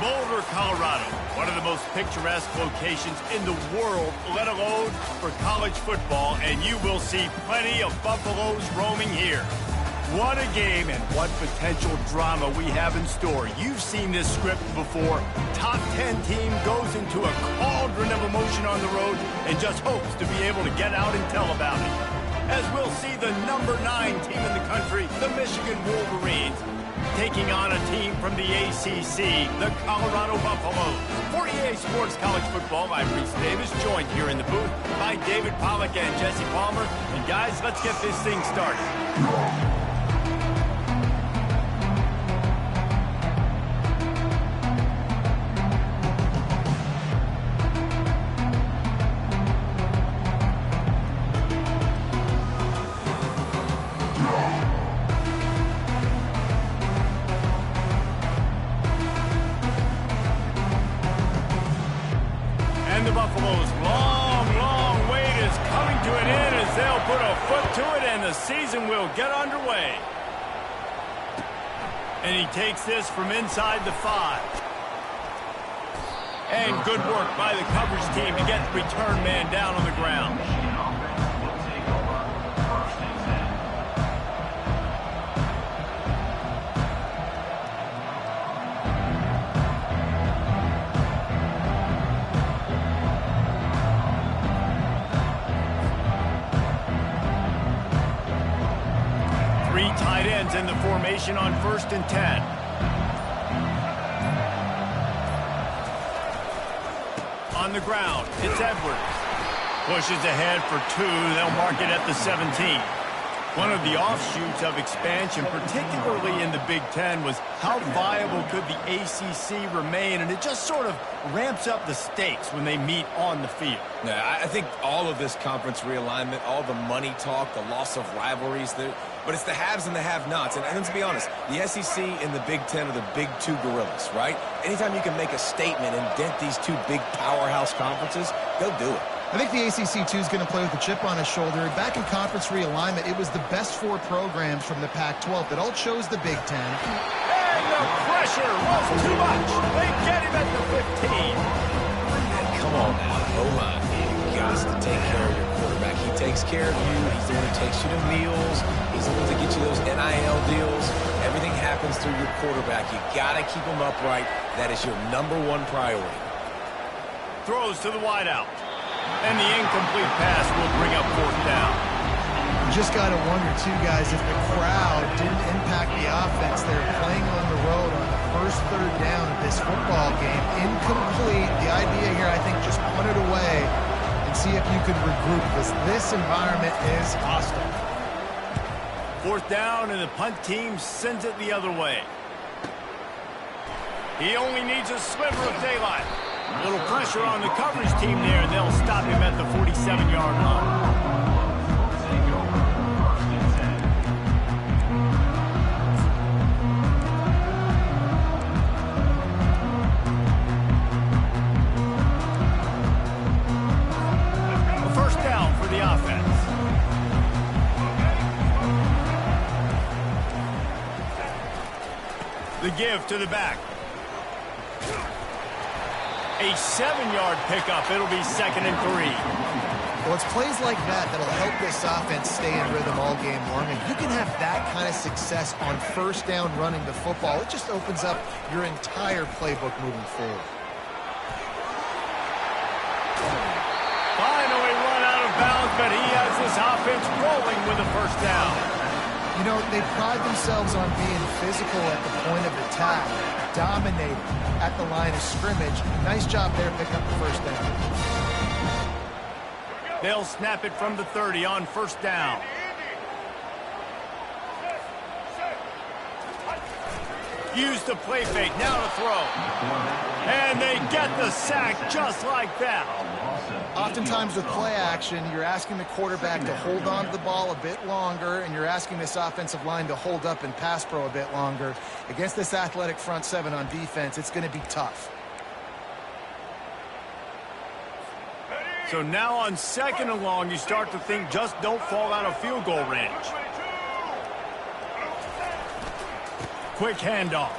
Boulder, Colorado, one of the most picturesque locations in the world, let alone for college football, and you will see plenty of Buffaloes roaming here. What a game and what potential drama we have in store. You've seen this script before. Top 10 team goes into a cauldron of emotion on the road and just hopes to be able to get out and tell about it. As we'll see the number 9 team in the country, the Michigan Wolverines, taking on a team from the ACC, the Colorado Buffaloes. For EA Sports College Football, I'm Reese Davis, joined here in the booth by David Pollack and Jesse Palmer. And guys, let's get this thing started. The Buffaloes' long wait is coming to an end as they'll put a foot to it and the season will get underway. And he takes this from inside the 5. And good work by the coverage team to get the return man down on the ground. Tight ends in the formation on 1st and 10. On the ground, it's Edwards. Pushes ahead for 2. They'll mark it at the 17. One of the offshoots of expansion, particularly in the Big Ten, was how viable could the ACC remain, and it just sort of ramps up the stakes when they meet on the field. Yeah, I think all of this conference realignment, all the money talk, the loss of rivalries, but it's the haves and the have-nots. And let's be honest, the SEC and the Big Ten are the big 2 gorillas, right? Anytime you can make a statement and dent these 2 big powerhouse conferences, go do it. I think the ACC, too, is going to play with a chip on his shoulder. Back in conference realignment, it was the best 4 programs from the Pac-12 that all chose the Big Ten. And the pressure was too much. They get him at the 15. Come on now, O-line. You got to take care of your quarterback. He takes care of you. He's the one who takes you to meals. He's the one to get you those NIL deals. Everything happens through your quarterback. You got to keep him upright. That is your #1 priority. Throws to the wideout. And the incomplete pass will bring up 4th down. You just got to wonder, too, guys, if the crowd didn't impact the offense. They're playing on the road on the first 3rd down of this football game. Incomplete. The idea here, I think, just punt it away and see if you could regroup, because this environment is hostile. 4th down, and the punt team sends it the other way. He only needs a sliver of daylight. A little pressure on the coverage team there, and they'll stop him at the 47-yard line. A 1st down for the offense. The give to the back. A 7-yard pickup. It'll be 2nd and 3. Well, it's plays like that that'll help this offense stay in rhythm all game long. And you can have that kind of success on 1st down running the football. It just opens up your entire playbook moving forward. Finally run out of bounds, but he has this offense rolling with a 1st down. You know, they pride themselves on being physical at the point of attack, dominating at the line of scrimmage. Nice job there picking up the 1st down. They'll snap it from the 30 on 1st down. Use the play fake, now to throw. And they get the sack just like that. Oftentimes with play action, you're asking the quarterback to hold on to the ball a bit longer, and you're asking this offensive line to hold up and pass pro a bit longer. Against this athletic front 7 on defense, it's going to be tough. So now on 2nd and long, you start to think just don't fall out of field goal range. Quick handoff.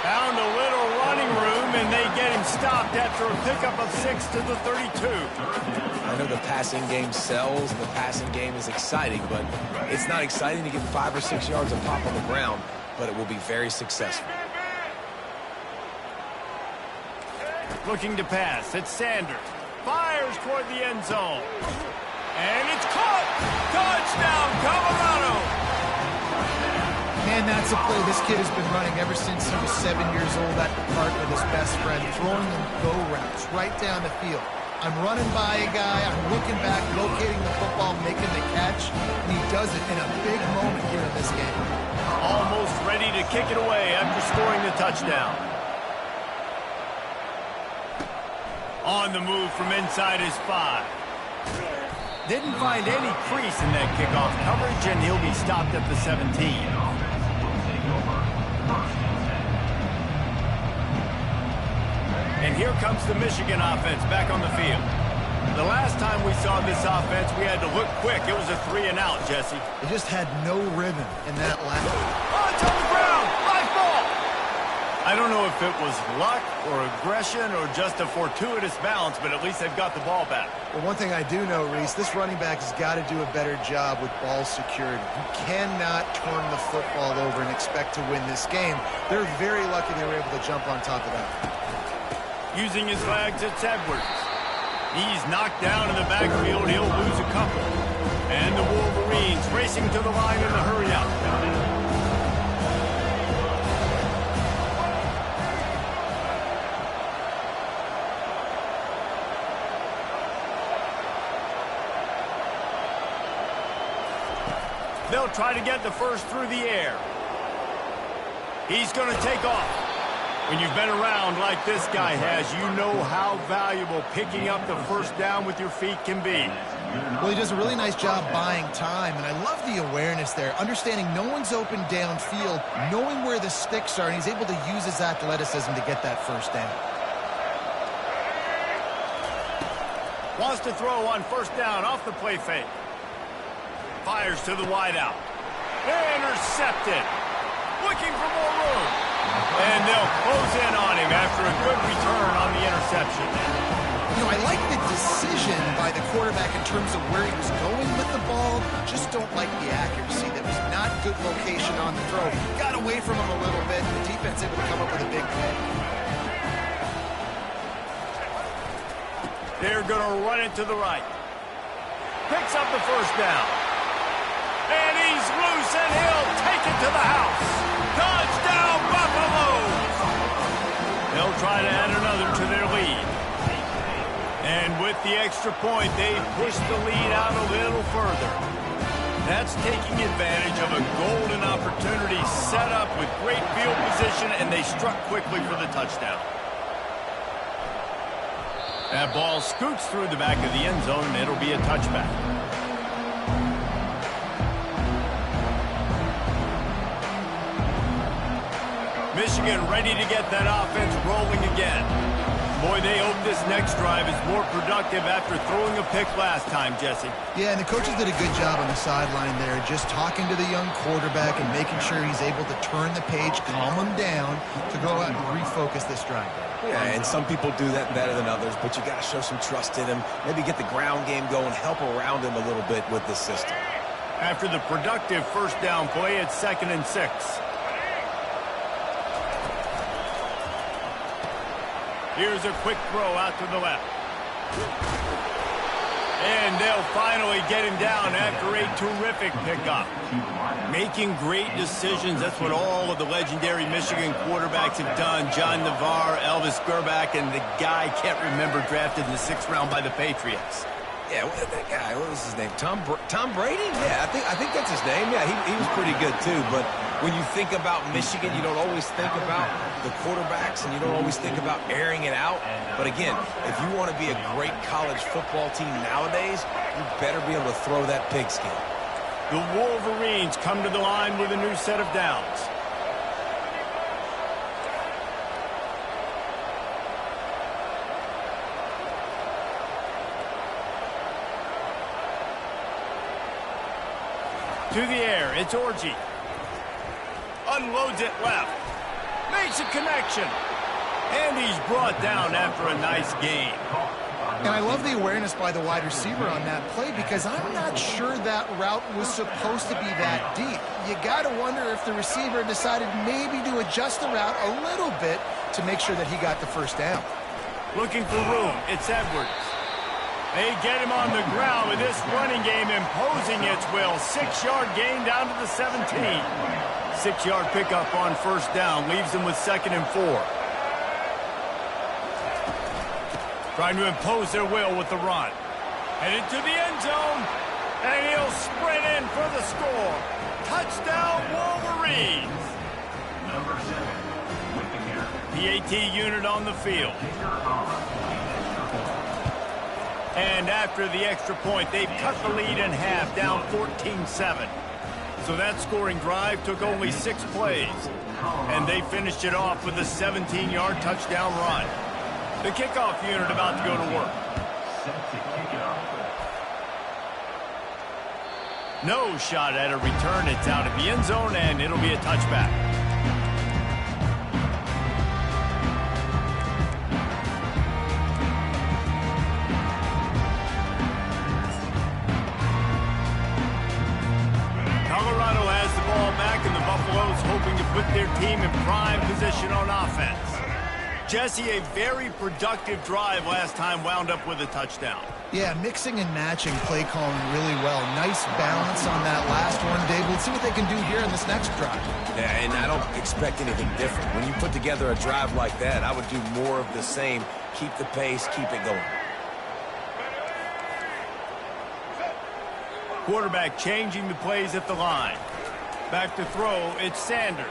Found a little running room, and they get him stopped after a pickup of 6 to the 32. I know the passing game sells, and the passing game is exciting, but it's not exciting to get 5 or 6 yards of pop on the ground, but it will be very successful. Looking to pass. It's Sanders. Fires toward the end zone. And it's caught! Touchdown, Colorado! Man, that's a play this kid has been running ever since he was 7 years old at the park with his best friend, throwing them go routes right down the field. I'm running by a guy, I'm looking back, locating the football, making the catch, and he does it in a big moment here in this game. Almost ready to kick it away after scoring the touchdown. On the move from inside his 5. Didn't find any crease in that kickoff coverage, and he'll be stopped at the 17. And here comes the Michigan offense back on the field. The last time we saw this offense, we had to look quick. It was a 3-and-out, Jesse. They just had no rhythm in that last. Oh, it's on the ground! Live ball! I don't know if it was luck or aggression or just a fortuitous bounce, but at least they've got the ball back. Well, one thing I do know, Reese, this running back has got to do a better job with ball security. You cannot turn the football over and expect to win this game. They're very lucky they were able to jump on top of that. Using his legs, it's Edwards. He's knocked down in the backfield. He'll lose a couple. And the Wolverines racing to the line in the hurry up. They'll try to get the first through the air. He's going to take off. When you've been around like this guy has, you know how valuable picking up the first down with your feet can be. Well, he does a really nice job buying time, and I love the awareness there, understanding no one's open downfield, knowing where the sticks are, and he's able to use his athleticism to get that first down. Wants to throw on first down off the play fake. Fires to the wideout. Intercepted. Looking for more room. And they'll close in on him after a good return on the interception. You know, I like the decision by the quarterback in terms of where he was going with the ball. Just don't like the accuracy. That was not good location on the throw. Got away from him a little bit. The defense able to come up with a big play. They're going to run it to the right. Picks up the first down. And he's loose, and he'll take it to the house. Touchdown, Buffaloes! They'll try to add another to their lead. And with the extra point, they push the lead out a little further. That's taking advantage of a golden opportunity set up with great field position, and they struck quickly for the touchdown. That ball scoots through the back of the end zone, and it'll be a touchback. Michigan ready to get that offense rolling again. Boy, they hope this next drive is more productive after throwing a pick last time, Jesse. Yeah, and the coaches did a good job on the sideline there, just talking to the young quarterback and making sure he's able to turn the page, calm him down to go out and refocus this drive. Yeah, and some people do that better than others, but you got to show some trust in him. Maybe get the ground game going, help around him a little bit with this system. After the productive first down play, it's 2nd and 6. Here's a quick throw out to the left. And they'll finally get him down after a terrific pickup. Making great decisions, that's what all of the legendary Michigan quarterbacks have done. John Navarre, Elvis Gerbach, and the guy I can't remember drafted in the 6th round by the Patriots. Yeah, that guy, what was his name? Tom Brady? Yeah, I think that's his name. Yeah, he was pretty good too. But when you think about Michigan, you don't always think about the quarterbacks, and you don't always think about airing it out. But again, if you want to be a great college football team nowadays, you better be able to throw that pigskin. The Wolverines come to the line with a new set of downs. To the air, it's Orji. Unloads it left. Makes a connection. And he's brought down after a nice gain. And I love the awareness by the wide receiver on that play because I'm not sure that route was supposed to be that deep. You got to wonder if the receiver decided maybe to adjust the route a little bit to make sure that he got the first down. Looking for room. It's Edwards. They get him on the ground with this running game imposing its will. 6-yard gain down to the 17. 6-yard pickup on first down leaves them with 2nd and 4. Trying to impose their will with the run. Headed to the end zone. And he'll sprint in for the score. Touchdown, Wolverines. PAT unit on the field. And after the extra point, they've cut the lead in half, down 14-7. So that scoring drive took only 6 plays. And they finished it off with a 17-yard touchdown run. The kickoff unit about to go to work. No shot at a return. It's out of the end zone, and it'll be a touchback. Colorado has the ball back, and the Buffaloes hoping to put their team in prime position on offense. Jesse, a very productive drive last time wound up with a touchdown. Yeah, mixing and matching play calling really well. Nice balance on that last one, Dave. Let's see what they can do here in this next drive. Yeah, and I don't expect anything different. When you put together a drive like that, I would do more of the same. Keep the pace, keep it going. Quarterback changing the plays at the line. Back to throw, it's Sanders.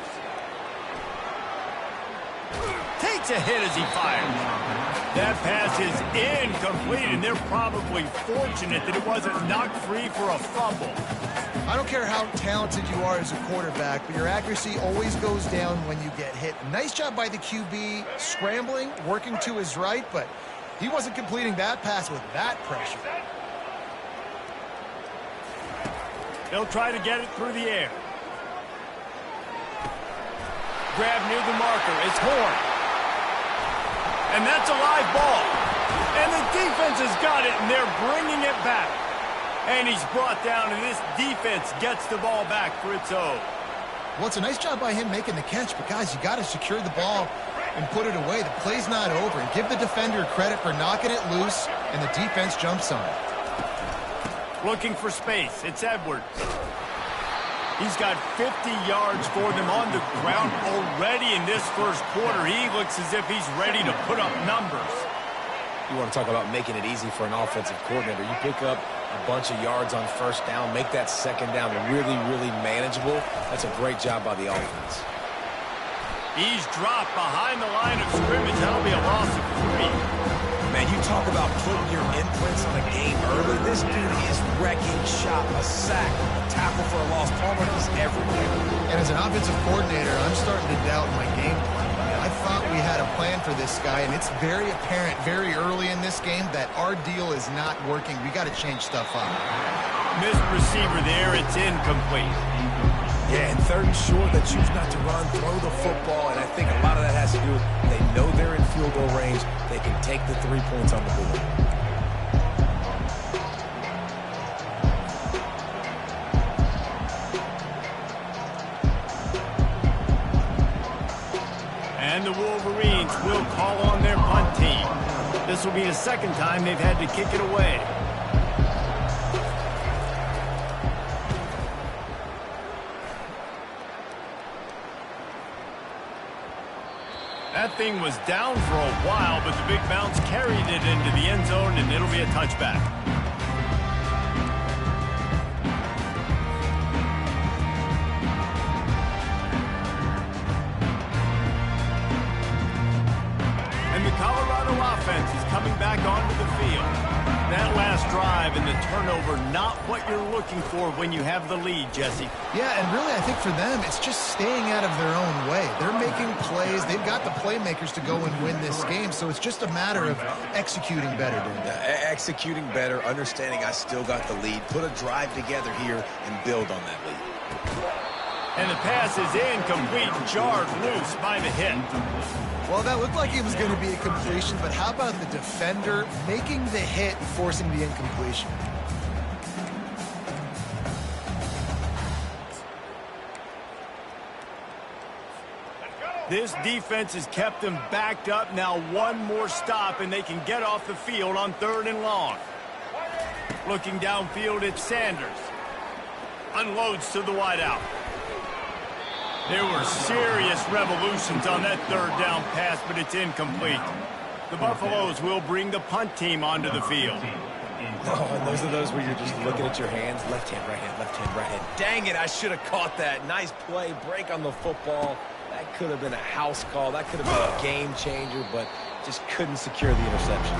Takes a hit as he fires. That pass is incomplete, and they're probably fortunate that it wasn't knocked free for a fumble. I don't care how talented you are as a quarterback, but your accuracy always goes down when you get hit. Nice job by the QB, scrambling, working to his right, but he wasn't completing that pass with that pressure. They'll try to get it through the air. Grab near the marker. It's Horn. And that's a live ball. And the defense has got it, and they're bringing it back. And he's brought down, and this defense gets the ball back for its own. Well, it's a nice job by him making the catch, but guys, you got to secure the ball and put it away. The play's not over. And give the defender credit for knocking it loose, and the defense jumps on it. Looking for space. It's Edwards. He's got 50 yards for them on the ground already in this first quarter. He looks as if he's ready to put up numbers. You want to talk about making it easy for an offensive coordinator. You pick up a bunch of yards on first down, make that second down really, really manageable. That's a great job by the offense. He's dropped behind the line of scrimmage. That'll be a loss of 3. Man, you talk about putting your imprints on a game early. This dude is wrecking shop, a sack, a tackle for a loss. Palmer is everywhere. And as an offensive coordinator, I'm starting to doubt my game plan. I thought we had a plan for this guy, and it's very apparent very early in this game that our deal is not working. We got to change stuff up. Missed receiver there. It's incomplete. Yeah, and 3rd and short, they choose not to run, throw the football, and I think a lot of that has to do with they know they're in field goal range. They can take the 3 points on the board. And the Wolverines will call on their punt team. This will be the 2nd time they've had to kick it away. That thing was down for a while, but the big bounce carried it into the end zone, and it'll be a touchback. And the Colorado offense is coming back onto the field. That last drive and the turnover, not what you're looking for when you have the lead, Jesse. Yeah, and really I think for them, it's just staying out of their own way. They're making plays. They've got the playmakers to go and win this game, so it's just a matter of executing better. Executing better, understanding I still got the lead, put a drive together here and build on that lead. And the pass is incomplete, jarred loose by the hit. Well, that looked like it was going to be a completion, but how about the defender making the hit and forcing the incompletion? This defense has kept them backed up. Now one more stop, and they can get off the field on 3rd and long. Looking downfield, it's Sanders. Unloads to the wideout. There were serious revolutions on that 3rd down pass, but it's incomplete. The Buffaloes will bring the punt team onto the field. Oh, and those are those where you're just looking at your hands. Left hand, right hand, left hand, right hand. Dang it, I should have caught that. Nice play, break on the football. That could have been a house call. That could have been a game changer, but just couldn't secure the interception.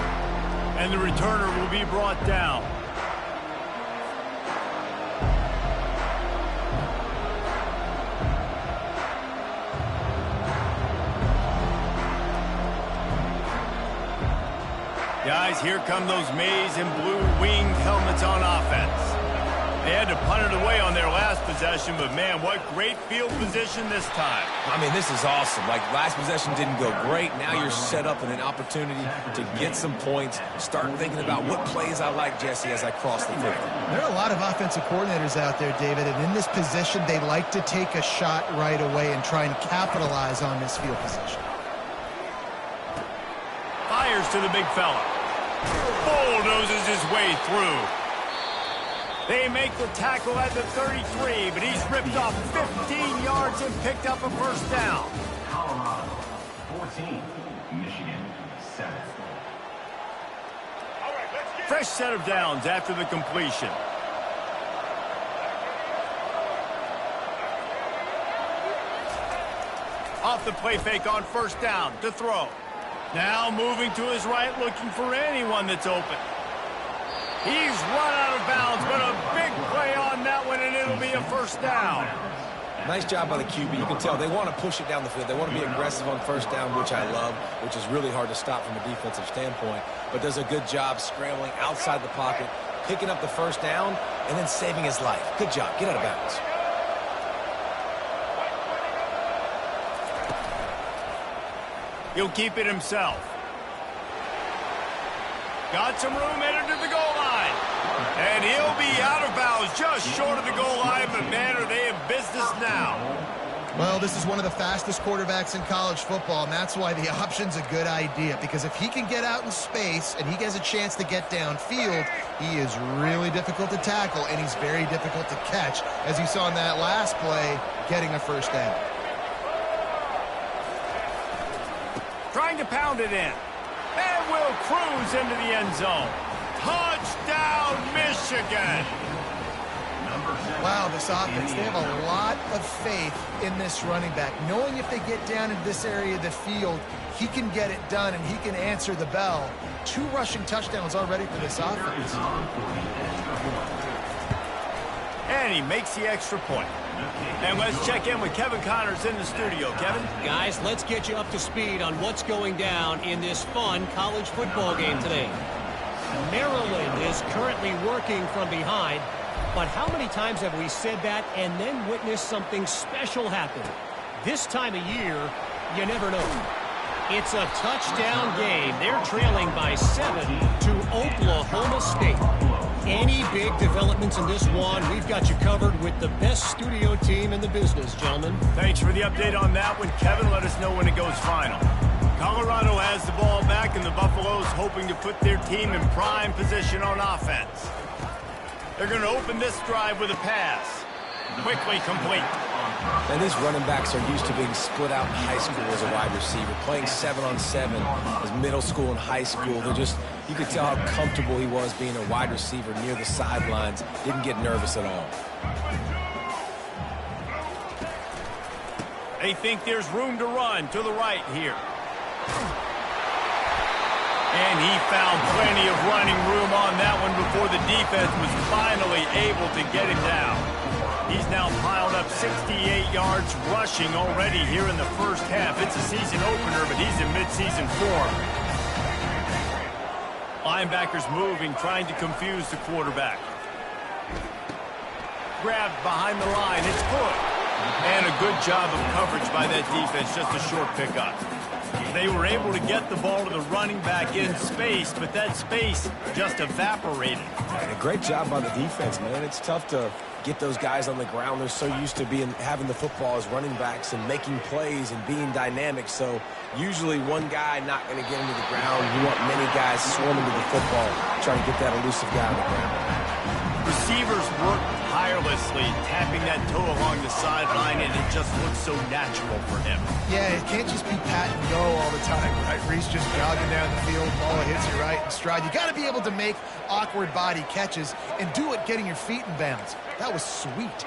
And the returner will be brought down. Guys, here come those maize and blue winged helmets on offense. They had to punt it away on their last possession, but man, what great field position this time. I mean, this is awesome. Like, last possession didn't go great. Now you're set up in an opportunity to get some points. Start thinking about what plays I like, Jesse, as I cross the field. There are a lot of offensive coordinators out there, David, and in this position, they like to take a shot right away and try and capitalize on this field position. Fires to the big fella. Bulldozes his way through. They make the tackle at the 33, but he's ripped off 15 yards and picked up a first down. Colorado 14, Michigan 7. Fresh set of downs after the completion. Off the play fake on first down to throw. Now moving to his right, looking for anyone that's open. He's run out of bounds, but a big play on that one, and it'll be a first down. Nice job by the QB. You can tell they want to push it down the field. They want to be aggressive on first down, which I love, which is really hard to stop from a defensive standpoint, but does a good job scrambling outside the pocket, picking up the first down, and then saving his life. Good job. Get out of bounds. He'll keep it himself. Got some room, headed to the goal line. And he'll be out of bounds just short of the goal line, but man, are they in business now. Well, this is one of the fastest quarterbacks in college football, and that's why the option's a good idea, because if he can get out in space and he gets a chance to get downfield, he is really difficult to tackle, and he's very difficult to catch, as you saw in that last play, getting a first down. Trying to pound it in. And will cruise into the end zone. Touchdown, Michigan! Wow, this offense, they have a lot of faith in this running back. Knowing if they get down in this area of the field, he can get it done and he can answer the bell. 2 rushing touchdowns already for this offense. And he makes the extra point. And let's check in with Kevin Connors in the studio. Kevin? Guys, let's get you up to speed on what's going down in this fun college football game today. Maryland is currently working from behind, but how many times have we said that and then witnessed something special happen? This time of year, you never know. It's a touchdown game. They're trailing by 7 to Oklahoma State. Any big developments in this one, we've got you covered with the best studio team in the business, gentlemen. Thanks for the update on that one, Kevin. Let us know when it goes final. Colorado has the ball back, and the Buffaloes hoping to put their team in prime position on offense. They're going to open this drive with a pass. Quickly complete. And these running backs are used to being split out in high school as a wide receiver, playing 7-on-7 as middle school and high school. They're just, you could tell how comfortable he was being a wide receiver near the sidelines. Didn't get nervous at all. They think there's room to run to the right here. And he found plenty of running room on that one before the defense was finally able to get him down. He's now piled up 68 yards rushing already here in the first half. It's a season opener, but he's in midseason form. Linebackers moving, trying to confuse the quarterback. Grabbed behind the line. It's good. And a good job of coverage by that defense, just a short pickup. They were able to get the ball to the running back in space, but that space just evaporated. And a great job by the defense, man. It's tough to get those guys on the ground. They're so used to having the football as running backs and making plays and being dynamic. So usually one guy not going to get into the ground. You want many guys swarming to the football, trying to get that elusive guy on the ground. Receivers work tirelessly, tapping that toe along the sideline, and it just looks so natural for him. Yeah, it can't just be pat and go all the time, right? Reese just jogging down the field, ball hits you right in stride. You got to be able to make awkward body catches and do it getting your feet in bounds. That was sweet.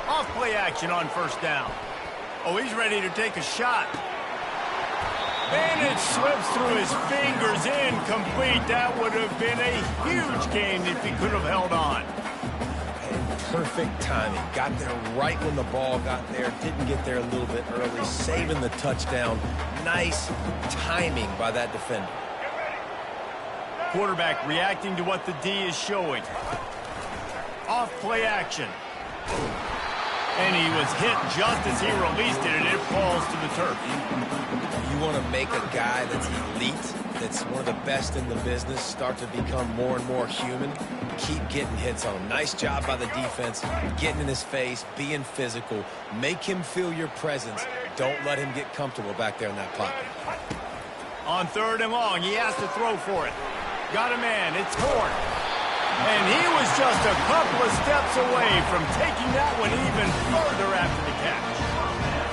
Off play action on first down. Oh, he's ready to take a shot. And it slips through his fingers, incomplete. That would have been a huge gain if he could have held on. And perfect timing. Got there right when the ball got there. Didn't get there a little bit early. Saving the touchdown. Nice timing by that defender. Quarterback reacting to what the D is showing. Off play action. And he was hit just as he released it, and it falls to the turf. You want to make a guy that's elite, that's one of the best in the business, start to become more and more human. Keep getting hits on him. Nice job by the defense, getting in his face, being physical. Make him feel your presence. Don't let him get comfortable back there in that pocket. On third and long, he has to throw for it. Got a man, it's Horn. And he was just a couple of steps away from taking that one even further after the catch.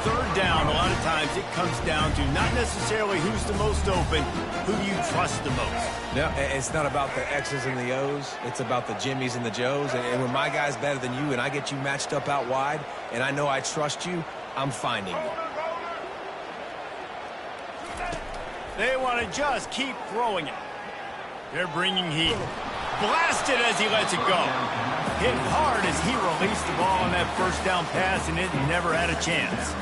Third down, a lot of times it comes down to not necessarily who's the most open, who you trust the most. Yeah, it's not about the X's and the O's. It's about the Jimmies and the Joes. And when my guy's better than you and I get you matched up out wide and I know I trust you, I'm finding you. They want to just keep throwing it. They're bringing heat. Blasted as he lets it go. Hit hard as he released the ball on that first down pass, and it never had a chance.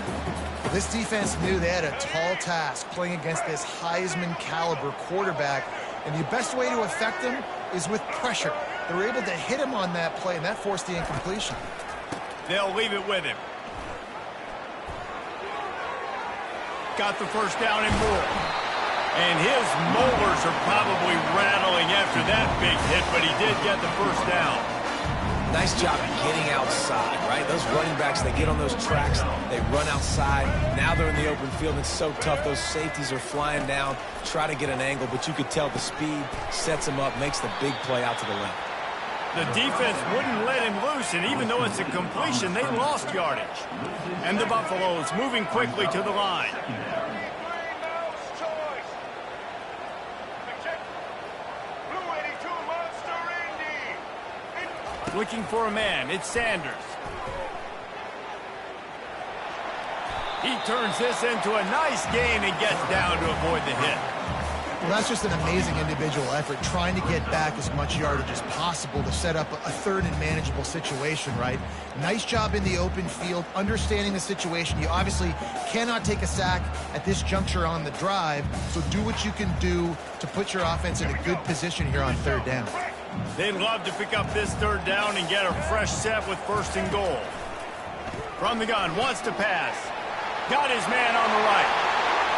This defense knew they had a tall task playing against this Heisman caliber quarterback, and the best way to affect him is with pressure. They were able to hit him on that play, and that forced the incompletion. They'll leave it with him. Got the first down and more. And his molars are probably rattling after that big hit, but he did get the first down. Nice job getting outside, right? Those running backs, they get on those tracks, they run outside. Now they're in the open field. It's so tough. Those safeties are flying down, try to get an angle, but you could tell the speed sets him up, makes the big play out to the left. The defense wouldn't let him loose, and even though it's a completion, they lost yardage. And the Buffaloes moving quickly to the line. Looking for a man. It's Sanders. He turns this into a nice gain and gets down to avoid the hit. Well, that's just an amazing individual effort, trying to get back as much yardage as possible to set up a third and manageable situation, right? Nice job in the open field, understanding the situation. You obviously cannot take a sack at this juncture on the drive, so do what you can do to put your offense in a good position here on third down. They'd love to pick up this third down and get a fresh set with first and goal. From the gun, wants to pass. Got his man on the right.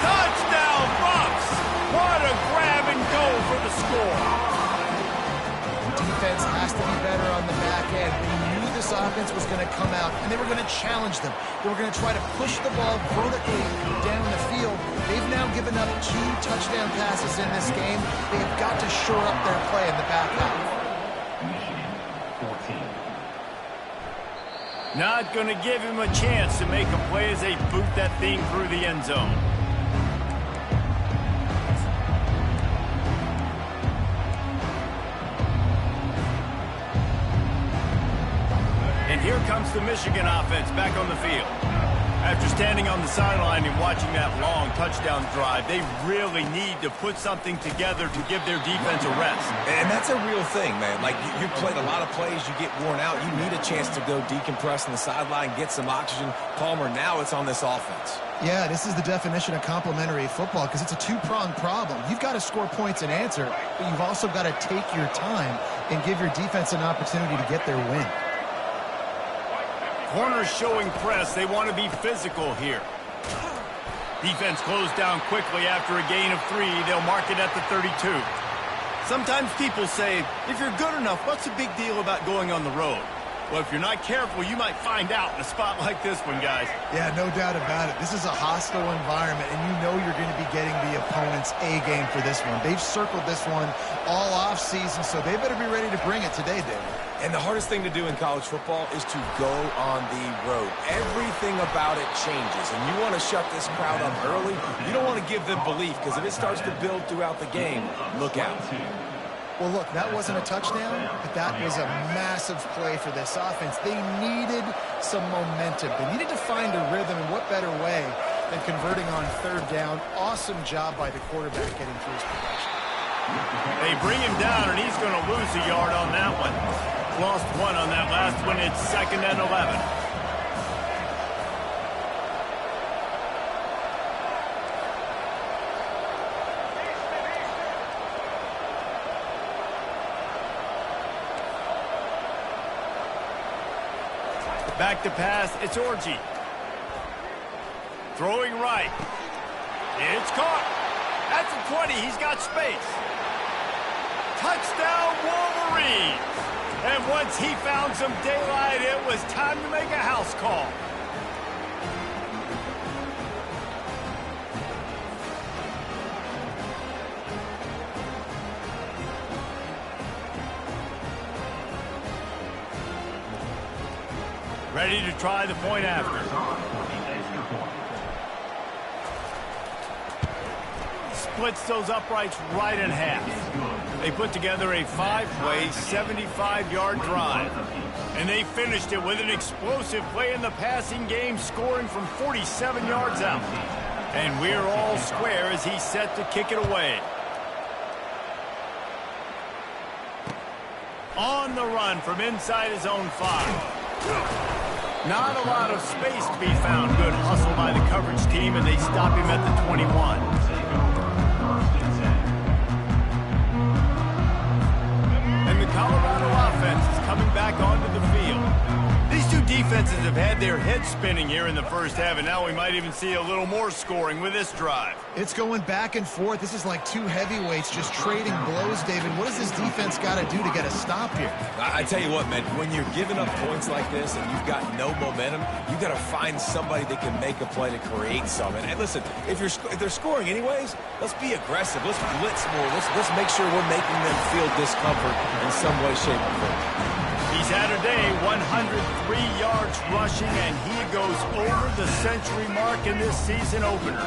Touchdown, Bucks! What a grab and go for the score. The defense has to be better on the back end. They knew this offense was going to come out, and they were going to challenge them. They were going to try to push the ball vertically down the field. They've now given up 2 touchdown passes in this game. They've got to shore up their play in the back half. Michigan, 14. Not going to give him a chance to make a play as they boot that thing through the end zone. And here comes the Michigan offense back on the field. After standing on the sideline and watching that long touchdown drive, they really need to put something together to give their defense a rest. And that's a real thing, man. Like, you played a lot of plays, you get worn out. You need a chance to go decompress on the sideline, get some oxygen. Palmer, now it's on this offense. Yeah, this is the definition of complementary football because it's a 2-pronged problem. You've got to score points and answer, but you've also got to take your time and give your defense an opportunity to get their win. Corners showing press. They want to be physical here. Defense closed down quickly after a gain of 3. They'll mark it at the 32. Sometimes people say, if you're good enough, what's the big deal about going on the road? Well, if you're not careful, you might find out in a spot like this one, guys. Yeah, no doubt about it. This is a hostile environment, and you know you're going to be getting the opponent's A game for this one. They've circled this one all offseason, so they better be ready to bring it today, David. And the hardest thing to do in college football is to go on the road. Everything about it changes, and you want to shut this crowd up early. You don't want to give them belief, because if it starts to build throughout the game, look out. Well, look, that wasn't a touchdown, but that was a massive play for this offense. They needed some momentum. They needed to find a rhythm, and what better way than converting on 3rd down. Awesome job by the quarterback getting through his progression. They bring him down, and he's going to lose a yard on that one. Lost 1 on that last one. It's 2nd and 11. Back to pass, it's Orji. Throwing right. It's caught. That's a 20, he's got space. Touchdown, Wolverines. And once he found some daylight, it was time to make a house call. Ready to try the point after. Splits those uprights right in half. They put together a 5-play, 75-yard drive. And they finished it with an explosive play in the passing game, scoring from 47 yards out. And we're all square as he's set to kick it away. On the run from inside his own 5. Not a lot of space to be found. Good hustle by the coverage team, and they stop him at the 21. And the Colorado offense is coming back onto the field. These two defenses have had their heads spinning here in the first half, and now we might even see a little more scoring with this drive. It's going back and forth. This is like two heavyweights just trading blows, David. What does this defense got to do to get a stop here? I tell you what, man, when you're giving up points like this and you've got no momentum, you've got to find somebody that can make a play to create something. And listen, if they're scoring anyways, let's be aggressive. Let's blitz more. Let's make sure we're making them feel discomfort in some way, shape, or form. He's had a day, 103 yards rushing, and he goes over the century mark in this season opener.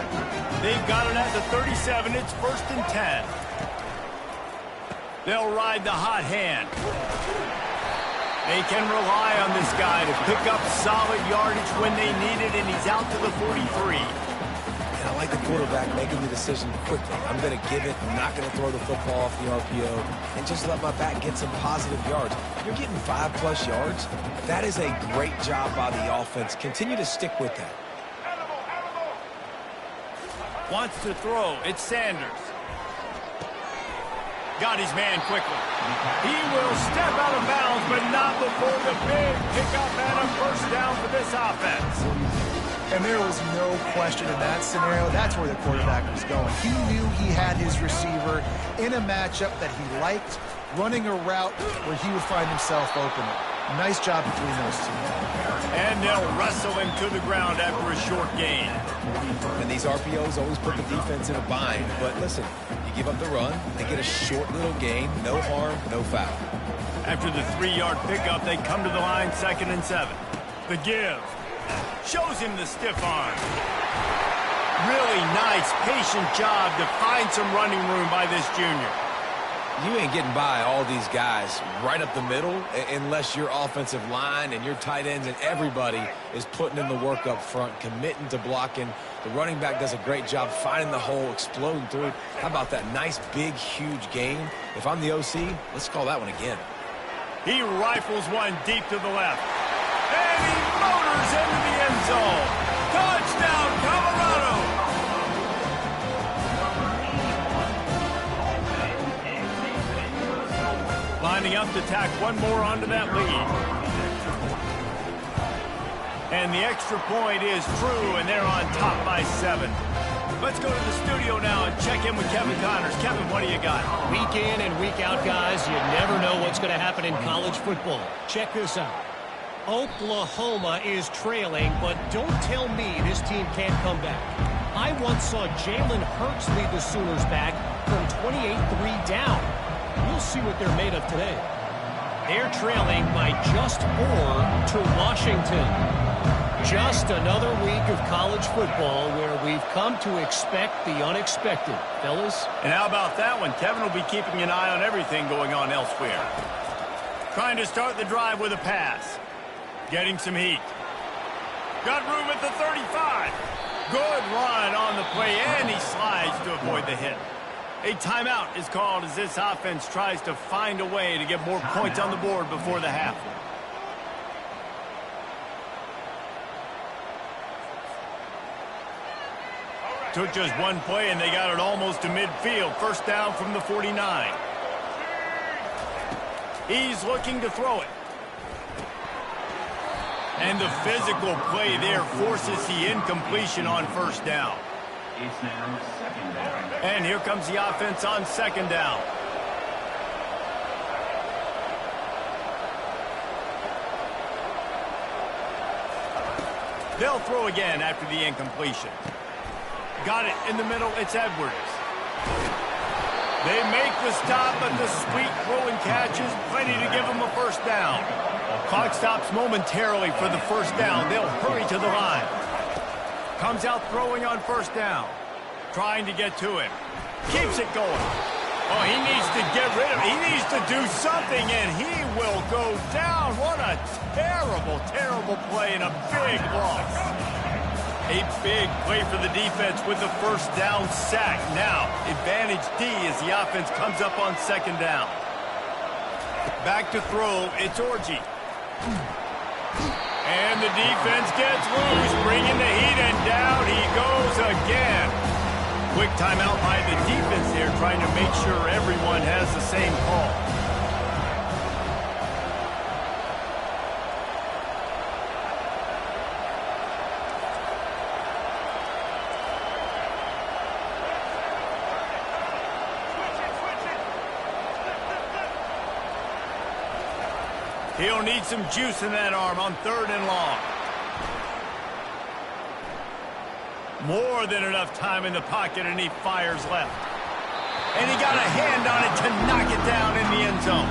They've got it at the 37. It's 1st and 10. They'll ride the hot hand. They can rely on this guy to pick up solid yardage when they need it, and he's out to the 43. And I like the quarterback making the decision quickly. I'm going to give it. I'm not going to throw the football off the RPO and just let my back get some positive yards. You're getting 5+ yards. That is a great job by the offense. Continue to stick with that. Wants to throw. It's Sanders. Got his man quickly. He will step out of bounds, but not before the big pickup and a first down for this offense. And there was no question in that scenario. That's where the quarterback was going. He knew he had his receiver in a matchup that he liked, running a route where he would find himself open. Nice job between those two. And they'll wrestle him to the ground after a short gain. And these RPOs always put the defense in a bind. But listen, you give up the run, they get a short little gain, no harm, no foul. After the 3-yard pickup, they come to the line, 2nd and 7. The give. Shows him the stiff arm. Really nice, patient job to find some running room by this junior. You ain't getting by all these guys right up the middle unless your offensive line and your tight ends and everybody is putting in the work up front, committing to blocking. The running back does a great job finding the hole, exploding through it. How about that nice, big, huge gain? If I'm the OC, let's call that one again. He rifles one deep to the left. And he motors into the end zone. Touchdown, Colorado! Lining up to tack one more onto that lead. And the extra point is true, and they're on top by 7. Let's go to the studio now and check in with Kevin Connors. Kevin, what do you got? Week in and week out, guys, you never know what's going to happen in college football. Check this out. Oklahoma is trailing, but don't tell me this team can't come back. I once saw Jalen Hurts lead the Sooners back from 28-3 down. We'll see what they're made of today. They're trailing by just 4 to Washington. Just another week of college football where we've come to expect the unexpected. Fellas? And how about that one? Kevin will be keeping an eye on everything going on elsewhere. Trying to start the drive with a pass. Getting some heat. Got room at the 35. Good run on the play, and he slides to avoid the hit. A timeout is called as this offense tries to find a way to get more points on the board before the half. Took just one play, and they got it almost to midfield. First down from the 49. He's looking to throw it. And the physical play there forces the incompletion on first down. It's now second down. And here comes the offense on second down. They'll throw again after the incompletion. Got it in the middle. It's Edwards. They make the stop, but the sweet throw and catch is plenty to give them a first down. Clock stops momentarily for the first down. They'll hurry to the line. Comes out throwing on first down. Trying to get to him. Keeps it going. Oh, he needs to get rid of it. He needs to do something, and he will go down. What a terrible, terrible play and a big loss. A big play for the defense with the first down sack. Now, advantage D as the offense comes up on second down. Back to throw. It's Orji. And the defense gets loose, bringing the heat, and down he goes again. Quick timeout by the defense there, trying to make sure everyone has the same call. He'll need some juice in that arm on third and long. More than enough time in the pocket, and he fires left. And he got a hand on it to knock it down in the end zone.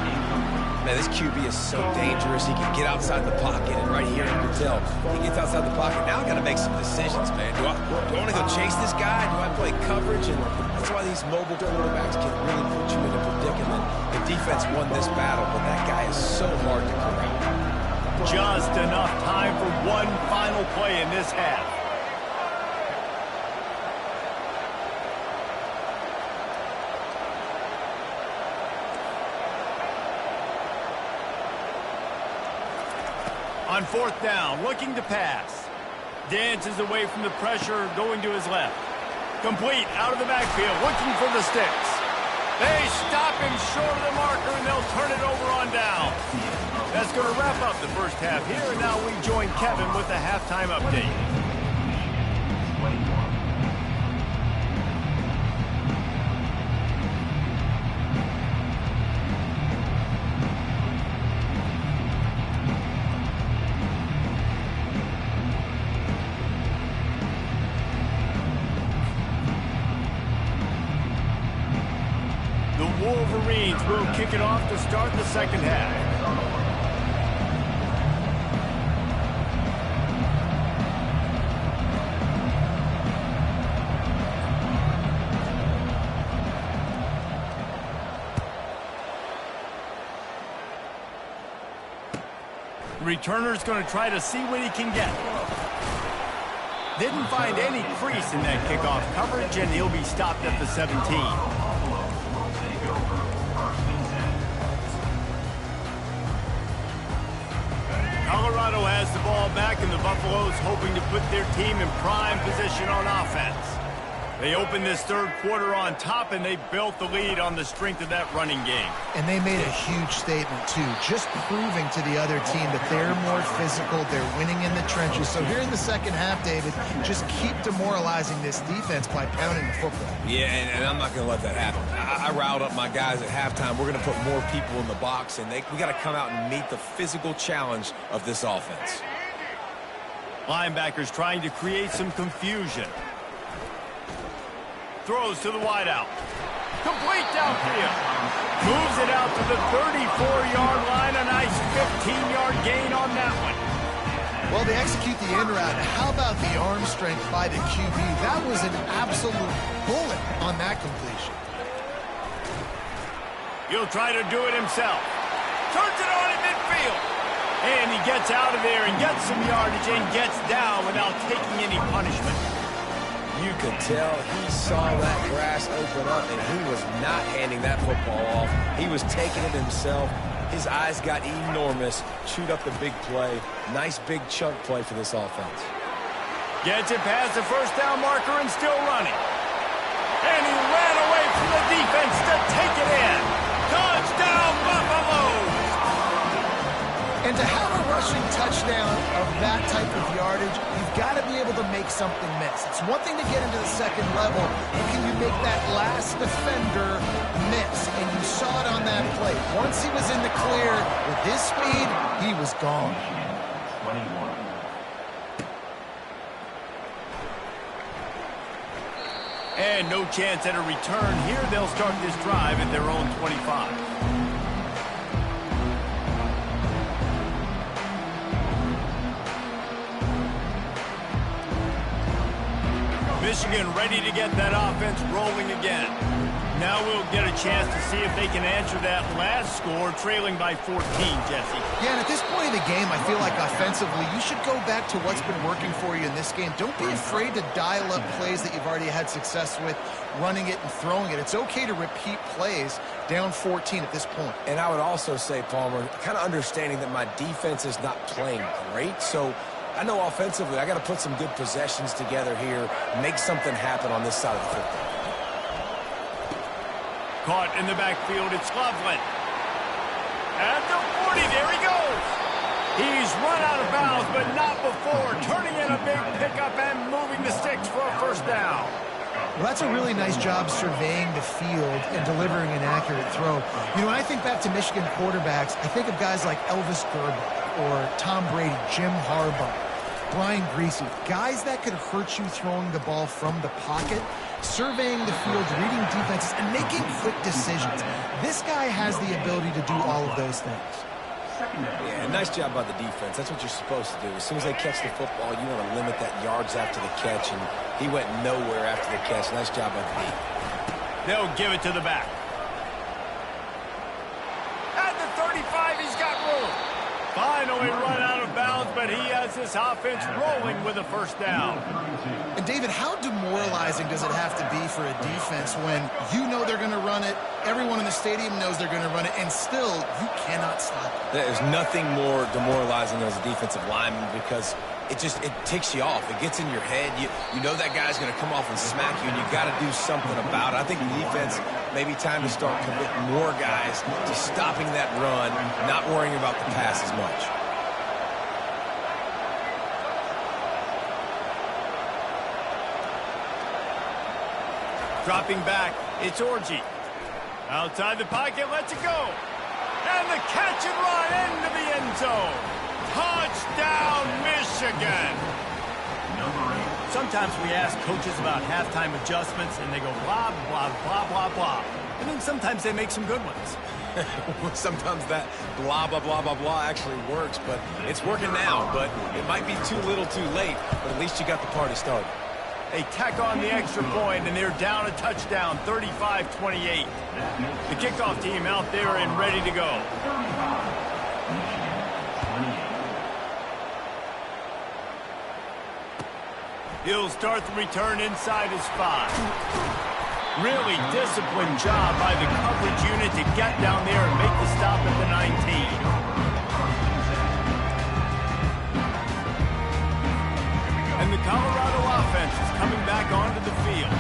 Man, this QB is so dangerous. He can get outside the pocket, and right here you can tell he gets outside the pocket. Now I got to make some decisions, man. Do I want to go chase this guy? Do I play coverage? And that's why these mobile quarterbacks can really put you in a predicament. The defense won this battle, but that guy is so hard to corral. Just enough time for one final play in this half. On fourth down, looking to pass. Dances away from the pressure, going to his left. Complete, out of the backfield, looking for the sticks. They stop him short of the marker, and they'll turn it over on down. That's going to wrap up the first half here, and now we join Kevin with the halftime update. Wolverines will kick it off to start the second half. Returner's going to try to see what he can get. Didn't find any crease in that kickoff coverage, and he'll be stopped at the 17. Colorado has the ball back, and the Buffaloes hoping to put their team in prime position on offense. They opened this third quarter on top, and they built the lead on the strength of that running game. And they made a huge statement, too, just proving to the other team that they're more physical, they're winning in the trenches. So here in the second half, David, just keep demoralizing this defense by pounding the football. Yeah, and I'm not going to let that happen. I riled up my guys at halftime. We're going to put more people in the box, and we got to come out and meet the physical challenge of this offense. Linebackers trying to create some confusion. Throws to the wideout. Complete downfield. Moves it out to the 34-yard line. A nice 15-yard gain on that one. Well, they execute the in route. How about the arm strength by the QB? That was an absolute bullet on that completion. He'll try to do it himself. Turns it on in midfield. And he gets out of there and gets some yardage and gets down without taking any punishment. You could tell he saw that grass open up, and he was not handing that football off. He was taking it himself. His eyes got enormous, chewed up the big play. Nice big chunk play for this offense. Gets it past the first down marker and still running. And he ran away from the defense to take it in. Touchdown, Buffaloes! And to have a rushing touchdown of that type of yardage, you've got to be able to make something miss. It's one thing to get into the second level, but can you make that last defender miss? And you saw it on that play. Once he was in the clear, with his speed, he was gone. 21. And no chance at a return here. They'll start this drive at their own 25. Michigan ready to get that offense rolling again. Now we'll get a chance to see if they can answer that last score, trailing by 14, Jesse. Yeah, and at this point of the game, I feel like offensively, you should go back to what's been working for you in this game. Don't be afraid to dial up plays that you've already had success with, running it and throwing it. It's okay to repeat plays down 14 at this point. And I would also say, Palmer, kind of understanding that my defense is not playing great, so I know offensively I got to put some good possessions together here, make something happen on this side of the football. Caught in the backfield, it's Loveland. At the 40, there he goes. He's run out of bounds, but not before. Turning in a big pickup and moving the sticks for a first down. Well, that's a really nice job surveying the field and delivering an accurate throw. You know, when I think back to Michigan quarterbacks, I think of guys like Elvis Grbac or Tom Brady, Jim Harbaugh, Brian Griese, guys that could hurt you throwing the ball from the pocket, surveying the field, reading defenses, and making quick decisions. This guy has the ability to do all of those things. Yeah, nice job by the defense. That's what you're supposed to do. As soon as they catch the football, you want to limit that yards after the catch, and he went nowhere after the catch. Nice job by the D. They'll give it to the back. At the 35, he's got room. Finally run out of bounds, but he has this offense rolling with a first down. And David, how demoralizing does it have to be for a defense when you know they're going to run it, everyone in the stadium knows they're going to run it, and still you cannot stop it? There's nothing more demoralizing as a defensive lineman because it ticks you off. It gets in your head. You know that guy's going to come off and smack you, and you got to do something about it. I think the defense maybe time to start committing more guys to stopping that run, not worrying about the pass as much. Dropping back, it's Orji. Outside the pocket, lets it go. And the catch and run into the end zone. Touchdown, Michigan. Sometimes we ask coaches about halftime adjustments, and they go blah, blah, blah, blah, blah. And then sometimes they make some good ones. Sometimes that blah, blah, blah, blah, blah actually works, but it's working now. But it might be too little too late, but at least you got the party started. They tack on the extra point, and they're down a touchdown, 35-28. The kickoff team out there and ready to go. He'll start the return inside his 5. Really disciplined job by the coverage unit to get down there and make the stop at the 19. And the Colorado offense is coming back onto the field.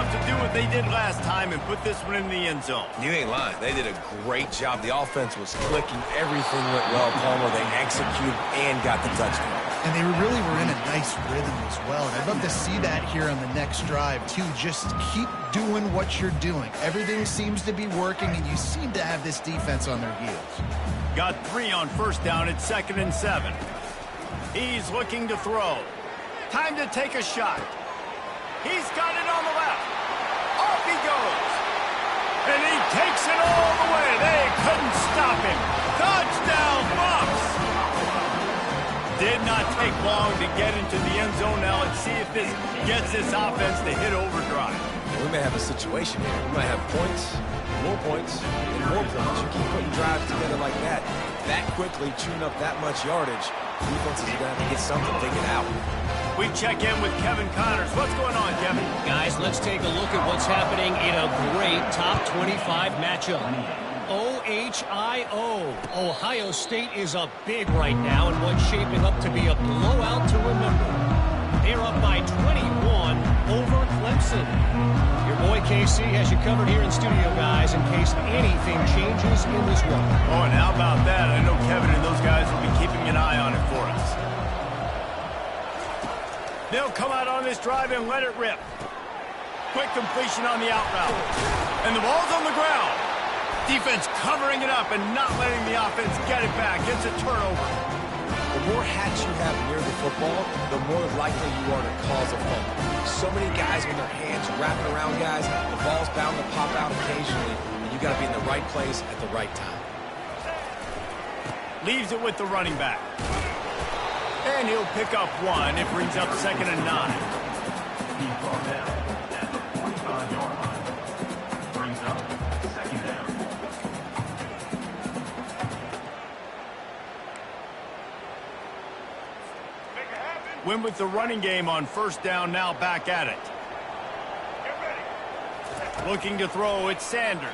enough to do what they did last time and put this one in the end zone. You ain't lying. They did a great job. The offense was clicking. Everything went well, Palmer. They executed and got the touchdown. And they really were in a nice rhythm as well. And I'd love to see that here on the next drive, too. Just keep doing what you're doing. Everything seems to be working, and you seem to have this defense on their heels. Got 3 on first down at 2nd and 7. He's looking to throw. Time to take a shot. He's got it on the left. Off he goes. And he takes it all the way. They couldn't stop him. Touchdown, Bucs! Did not take long to get into the end zone. Now let's see if this gets this offense to hit overdrive. We may have a situation here. We might have points, more points, and more points. You keep putting drives together like that quickly, chewing up that much yardage, defenses are going to have to get something figured out. We check in with Kevin Connors. What's going on, Kevin? Guys, let's take a look at what's happening in a great top 25 matchup. OHIO. Ohio State is up big right now in what's shaping up to be a blowout to remember. They're up by 21 over Clemson. Your boy KC has you covered here in studio, guys, in case anything changes in this one. Oh, and how about that? I know Kevin and those guys will be keeping an eye on it for us. They'll come out on this drive and let it rip. Quick completion on the out route. And the ball's on the ground. Defense covering it up and not letting the offense get it back. It's a turnover. The more hats you have near the football, the more likely you are to cause a fumble. So many guys with their hands wrapping around guys, the ball's bound to pop out occasionally, and you got to be in the right place at the right time. Leaves it with the running back. And he'll pick up 1. It brings up 2nd and 9. He brought down at the 45-yard line. Brings up 2nd down. Win with the running game on first down, now back at it. Looking to throw, it's Sanders.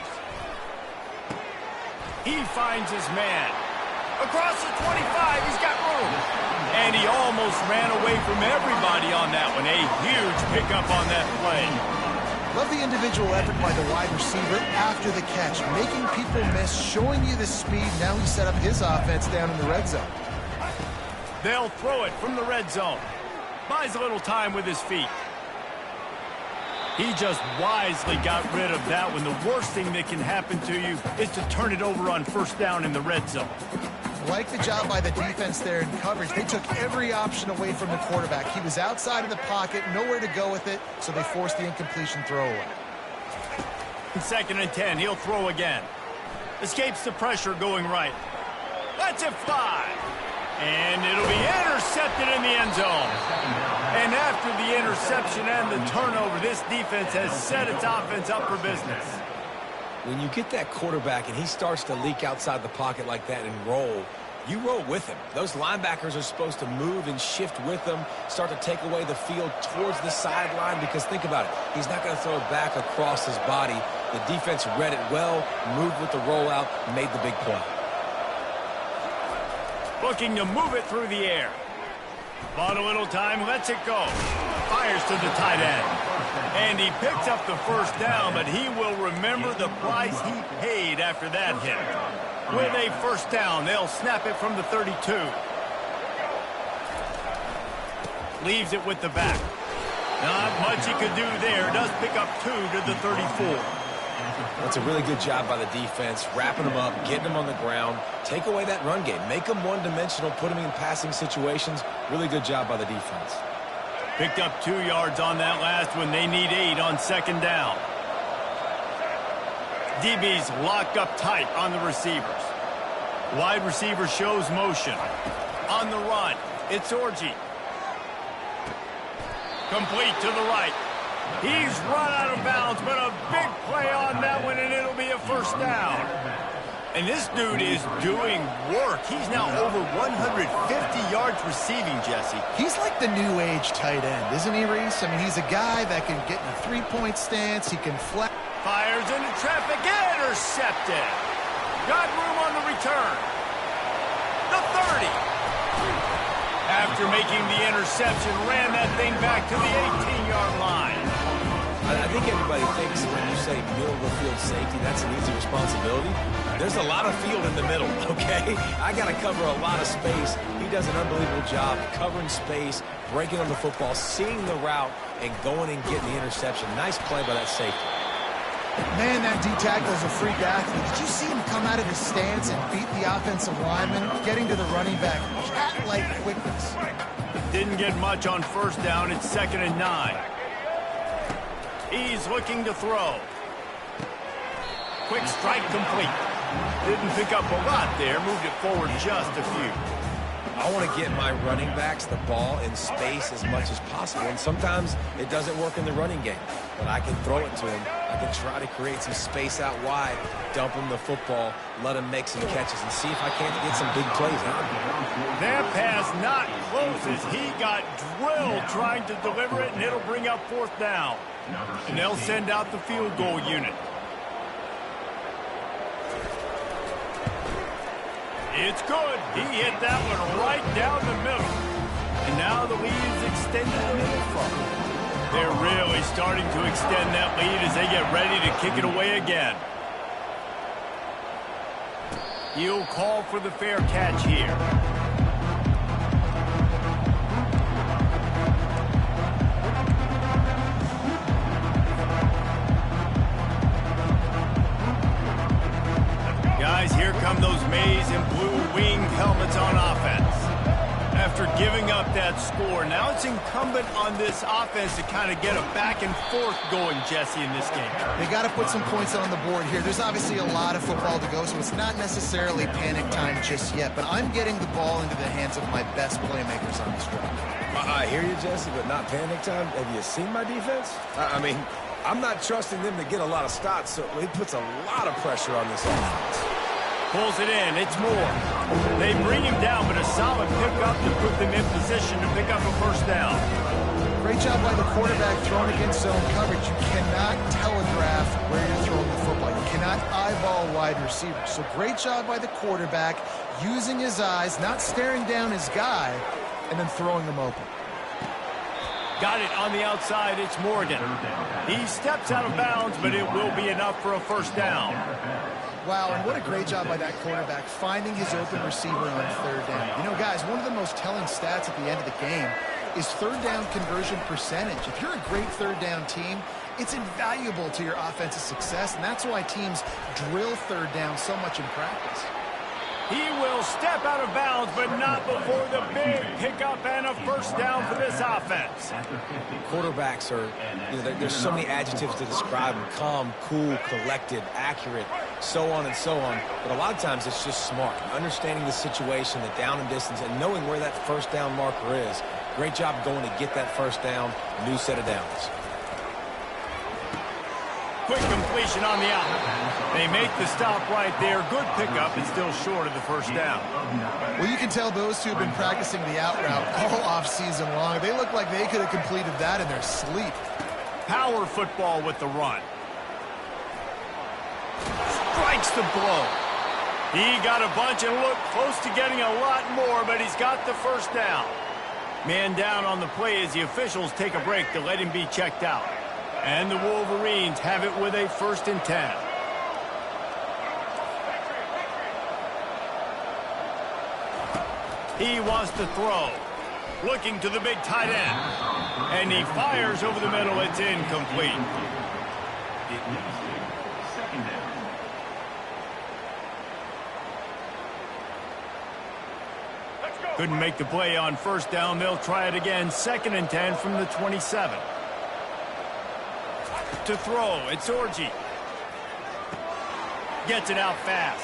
He finds his man. Across the 25, he's got room. And he almost ran away from everybody on that one. A huge pickup on that play. Love the individual effort by the wide receiver after the catch, making people miss, showing you the speed. Now he set up his offense down in the red zone. They'll throw it from the red zone. Buys a little time with his feet. He just wisely got rid of that one. The worst thing that can happen to you is to turn it over on first down in the red zone. Like the job by the defense there in coverage. They took every option away from the quarterback. He was outside of the pocket, nowhere to go with it, so they forced the incompletion throwaway. 2nd and 10, he'll throw again. Escapes the pressure going right. Lets it fly. And it'll be intercepted in the end zone. And after the interception and the turnover, this defense has set its offense up for business. When you get that quarterback and he starts to leak outside the pocket like that and roll, you roll with him. Those linebackers are supposed to move and shift with him, start to take away the field towards the sideline, because think about it. He's not going to throw it back across his body. The defense read it well, moved with the rollout, made the big play. Looking to move it through the air. Bought a little time, lets it go. Fires to the tight end. And he picks up the first down, but he will remember the price he paid after that hit. With a first down, they'll snap it from the 32. Leaves it with the back. Not much he could do there. Does pick up 2 to the 34. That's a really good job by the defense, wrapping them up, getting them on the ground. Take away that run game. Make them one-dimensional, put them in passing situations. Really good job by the defense. Picked up 2 yards on that last one. They need 8 on second down. DB's locked up tight on the receivers. Wide receiver shows motion. On the run, it's Orji. Complete to the right. He's run out of bounds, but a big play on that one, and it'll be a first down. And this dude is doing work. He's now over 150 yards receiving, Jesse. He's like the new age tight end, isn't he, Reese? I mean, he's a guy that can get in a three-point stance. He can flex. Fires into traffic, intercepted. Got room on the return. The 30. After making the interception, ran that thing back to the 18-yard line. I I think everybody thinks when you say middle of the field safety, that's an easy responsibility. There's a lot of field in the middle, okay? I got to cover a lot of space. He does an unbelievable job covering space, breaking on the football, seeing the route, and going and getting the interception. Nice play by that safety. Man, that D-tackle is a freak athlete. Did you see him come out of his stance and beat the offensive lineman, getting to the running back? Cat-like quickness. Didn't get much on first down. It's 2nd and 9. He's looking to throw. Quick strike complete. Didn't pick up a lot there. Moved it forward just a few. I want to get my running backs the ball in space as much as possible, and sometimes it doesn't work in the running game, but I can throw it to him. I can try to create some space out wide, dump him the football, let him make some catches, and see if I can't get some big plays out. That pass not close as he got drilled trying to deliver it, and it'll bring up 4th down. And they'll send out the field goal unit. It's good. He hit that one right down the middle. And now the lead is extended a little further. They're really starting to extend that lead as they get ready to kick it away again. He'll call for the fair catch here. Guys, here come those maize and blue winged helmets on offense. After giving up that score, now it's incumbent on this offense to kind of get a back and forth going, Jesse, in this game. They got to put some points on the board here. There's obviously a lot of football to go, so it's not necessarily panic time just yet, but I'm getting the ball into the hands of my best playmakers on this drive. I hear you, Jesse, but not panic time. Have you seen my defense? I mean, I'm not trusting them to get a lot of stops, so it puts a lot of pressure on this offense. Pulls it in. It's Moore. They bring him down, but a solid pickup to put them in position to pick up a 1st down. Great job by the quarterback throwing against zone coverage. You cannot telegraph where you're throwing the football. You cannot eyeball wide receivers. So great job by the quarterback using his eyes, not staring down his guy, and then throwing him open. Got it on the outside. It's Morgan. He steps out of bounds, but it will be enough for a 1st down. Wow, and what a great job by that quarterback finding his open receiver on 3rd down. You know, guys, one of the most telling stats at the end of the game is 3rd down conversion percentage. If you're a great 3rd down team, it's invaluable to your offensive success, and that's why teams drill 3rd down so much in practice. He will step out of bounds, but not before the big pickup and a 1st down for this offense. Quarterbacks are, there's so many adjectives to describe them. Calm, cool, collected, accurate, so on and so on. But a lot of times it's just smart. Understanding the situation, the down and distance, and knowing where that 1st down marker is. Great job going to get that 1st down, new set of downs. Quick completion on the out. They make the stop right there. Good pickup and still short of the 1st down. Well, you can tell those two have been practicing the out route all off-season long. They look like they could have completed that in their sleep. Power football with the run. Strikes the blow. He got a bunch and looked close to getting a lot more, but he's got the 1st down. Man down on the play as the officials take a break to let him be checked out. And the Wolverines have it with a 1st and 10. He wants to throw. Looking to the big tight end. And he fires over the middle. It's incomplete. Couldn't make the play on 1st down. They'll try it again. 2nd and 10 from the 27. To throw, it's Orji. Gets it out fast.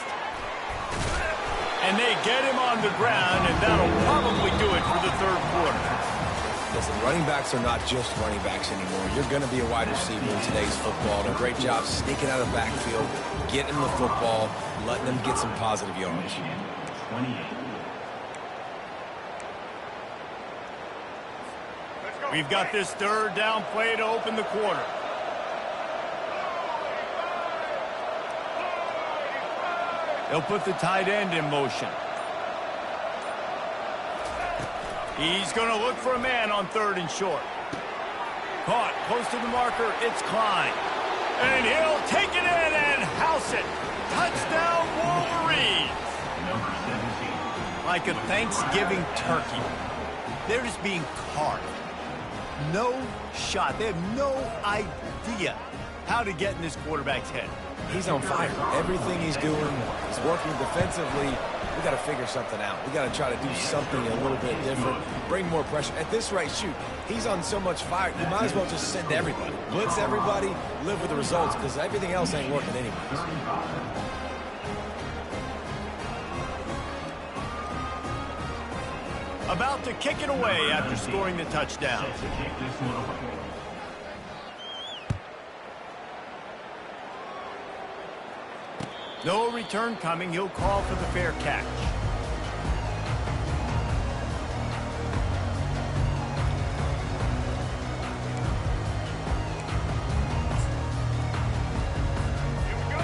And they get him on the ground, and that'll probably do it for the 3rd quarter. Listen, running backs are not just running backs anymore. You're going to be a wide receiver in today's football. And a great job sneaking out of the backfield, getting the football, letting them get some positive yards. 28. We've got this 3rd down play to open the quarter. They'll put the tight end in motion. He's going to look for a man on 3rd and short. Caught close to the marker. It's Klein. And he'll take it in and house it. Touchdown, Wolverines. Number 17. Like a Thanksgiving turkey. They're just being carved. No shot. They have no idea how to get in this quarterback's head. He's on fire. Everything he's doing is working defensively. We got to figure something out. We got to try to do something a little bit different, bring more pressure. At this rate, shoot, he's on so much fire, you might as well just send everybody. Blitz everybody, live with the results, because everything else ain't working anyways. About to kick it away after scoring the touchdown. Set to kick this one away. No return coming. He'll call for the fair catch.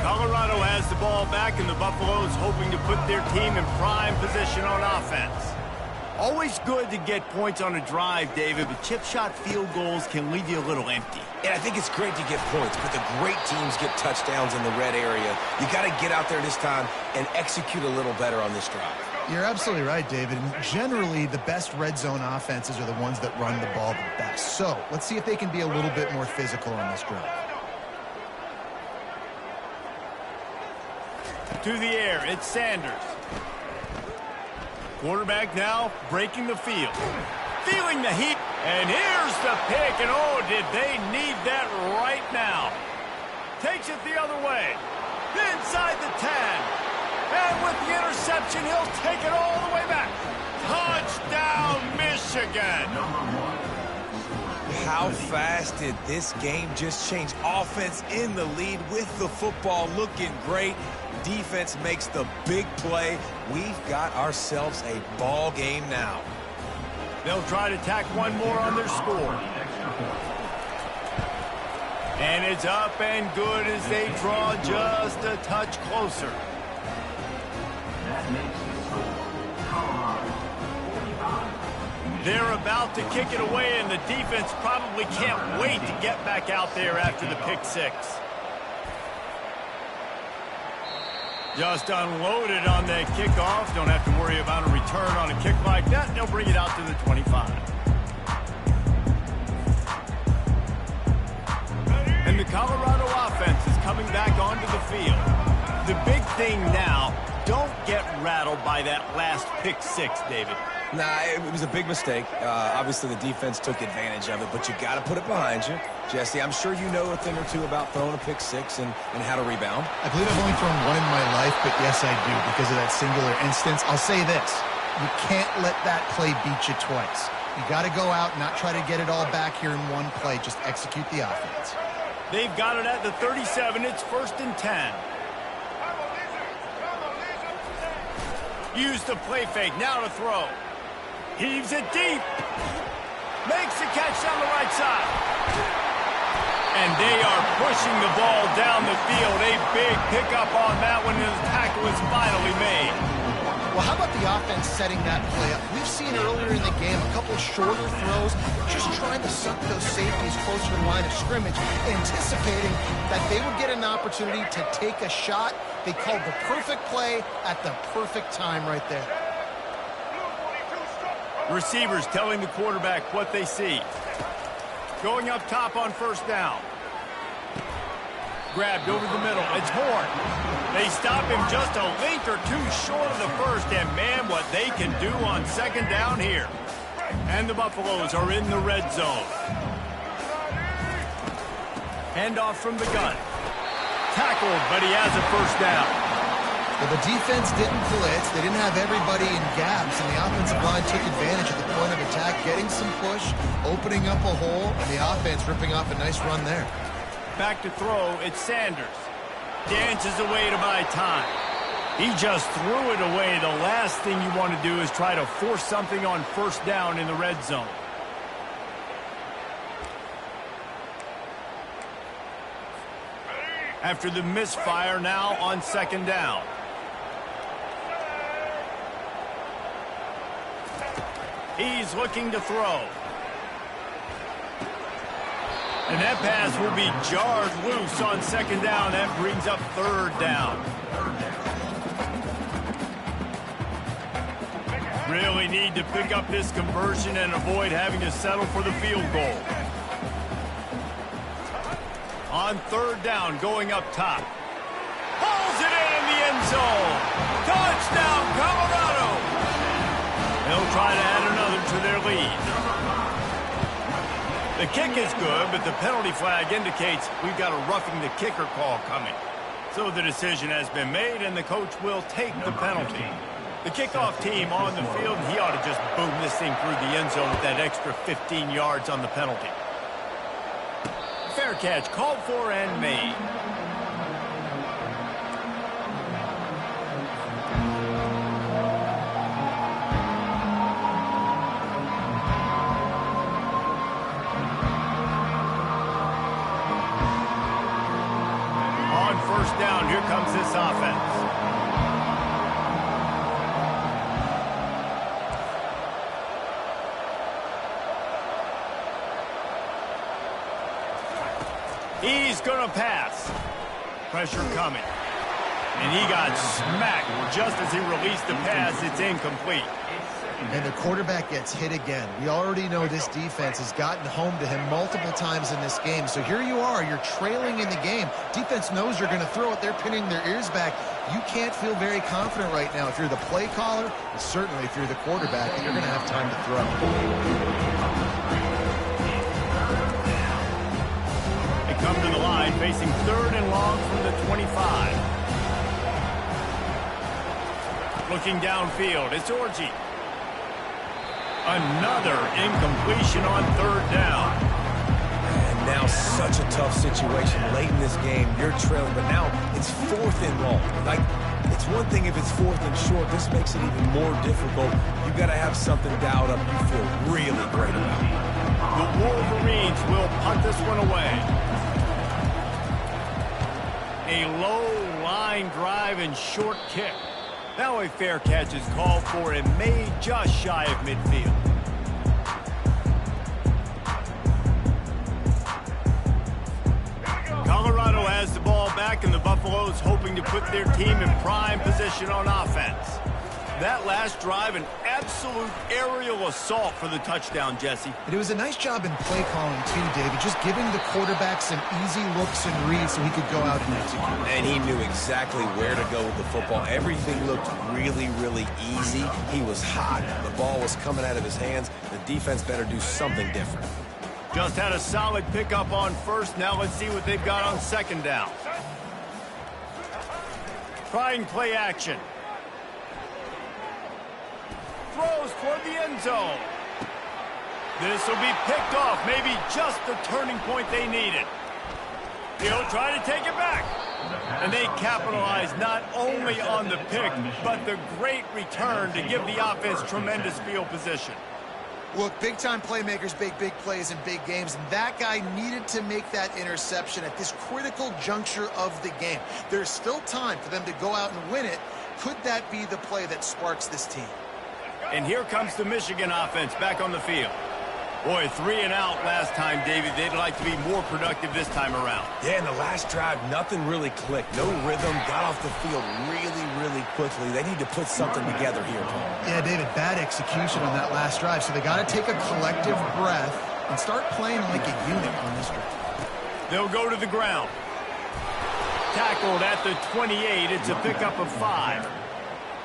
Colorado has the ball back, and the Buffaloes hoping to put their team in prime position on offense. Always good to get points on a drive, David, but chip shot field goals can leave you a little empty. And I think it's great to get points, but the great teams get touchdowns in the red area. You got to get out there this time and execute a little better on this drive. You're absolutely right, David. And generally, the best red zone offenses are the ones that run the ball the best. So let's see if they can be a little bit more physical on this drive. To the air, it's Sanders. Quarterback now breaking the field. Feeling the heat. And here's the pick. And oh, did they need that right now. Takes it the other way. Inside the 10. And with the interception, he'll take it all the way back. Touchdown, Michigan. How fast did this game just change? Offense in the lead with the football looking great. Defense makes the big play. We've got ourselves a ball game now. They'll try to tack one more on their score. And it's up and good as they draw just a touch closer. That makes the score Colorado 45. They're about to kick it away, and the defense probably can't wait to get back out there after the pick six. Just unloaded on that kickoff. Don't have to worry about a return on a kick like that. They'll bring it out to the 25. And the Colorado offense is coming back onto the field. The big thing now, don't get rattled by that last pick six, David. Nah, it was a big mistake. Obviously, the defense took advantage of it, but you got to put it behind you. Jesse, I'm sure you know a thing or two about throwing a pick six and how to rebound. I believe I've only thrown one in my life, but yes, I do, because of that singular instance. I'll say this. You can't let that play beat you twice. You got to go out and not try to get it all back here in one play. Just execute the offense. They've got it at the 37. It's 1st and 10. Use the play fake. Now to throw. Heaves it deep. Makes the catch down the right side. And they are pushing the ball down the field. A big pickup on that one, and the tackle is finally made. Well, how about the offense setting that play up? We've seen earlier in the game a couple shorter throws, just trying to suck those safeties closer to the line of scrimmage, anticipating that they would get an opportunity to take a shot. They called the perfect play at the perfect time right there. Receivers telling the quarterback what they see. Going up top on 1st down. Grabbed over the middle. It's Horn. They stop him just a length or two short of the first, and man, what they can do on 2nd down here. And the Buffaloes are in the red zone. Handoff from the gun. Tackled, but he has a 1st down. Well, the defense didn't blitz. They didn't have everybody in gaps, and the offensive line took advantage at the point of attack, getting some push, opening up a hole, and the offense ripping off a nice run there. Back to throw, it's Sanders. Dances away to buy time. He just threw it away. The last thing you want to do is try to force something on 1st down in the red zone. After the misfire, now on 2nd down. He's looking to throw. And that pass will be jarred loose on second down. That brings up third down. Really need to pick up this conversion and avoid having to settle for the field goal. On third down, going up top. Pulls it in the end zone. Touchdown, Colorado. They'll try to add another to their lead. The kick is good, but the penalty flag indicates we've got a roughing the kicker call coming. So the decision has been made, and the coach will take the penalty. The kickoff team on the field, he ought to just boom this thing through the end zone with that extra 15 yards on the penalty. Fair catch called for and made. On first down, here comes this offense. He's going to pass. Pressure coming. And he got smacked just as he released the pass. It's incomplete. And the quarterback gets hit again. We already know this defense has gotten home to him multiple times in this game. So here you are. You're trailing in the game. Defense knows you're going to throw it. They're pinning their ears back. You can't feel very confident right now. If you're the play caller, and certainly if you're the quarterback, that you're going to have time to throw. Come to the line, facing third and long from the 25. Looking downfield, it's Orji. Another incompletion on third down. And now such a tough situation late in this game. You're trailing, but now it's fourth and long. Like, it's one thing if it's fourth and short. This makes it even more difficult. You got to have something dialed up you feel really great about. The Wolverines will punt this one away. A low line drive and short kick. Now a fair catch is called for and made just shy of midfield. Colorado has the ball back, and the Buffaloes hoping to put their team in prime position on offense. That last drive, an absolute aerial assault for the touchdown, Jesse. It was a nice job in play calling, too, David. Just giving the quarterback some easy looks and reads so he could go out and execute. And he knew exactly where to go with the football. Everything looked really, really easy. He was hot. The ball was coming out of his hands. The defense better do something different. Just had a solid pickup on first. Now let's see what they've got on second down. Trying play action. Throws toward the end zone. This will be picked off. Maybe just the turning point they needed. He'll try to take it back. And they capitalize not only on the pick, but the great return to give the offense tremendous field position. Look, big-time playmakers make big plays in big games, and that guy needed to make that interception at this critical juncture of the game. There's still time for them to go out and win it. Could that be the play that sparks this team? And here comes the Michigan offense back on the field. Boy, 3 and out last time, David. They'd like to be more productive this time around. Yeah, in the last drive, nothing really clicked. No rhythm, got off the field really, really quickly. They need to put something together here, Paul. Yeah, David, bad execution on that last drive. So they got to take a collective breath and start playing like a unit on this drive. They'll go to the ground. Tackled at the 28. It's a pickup of 5.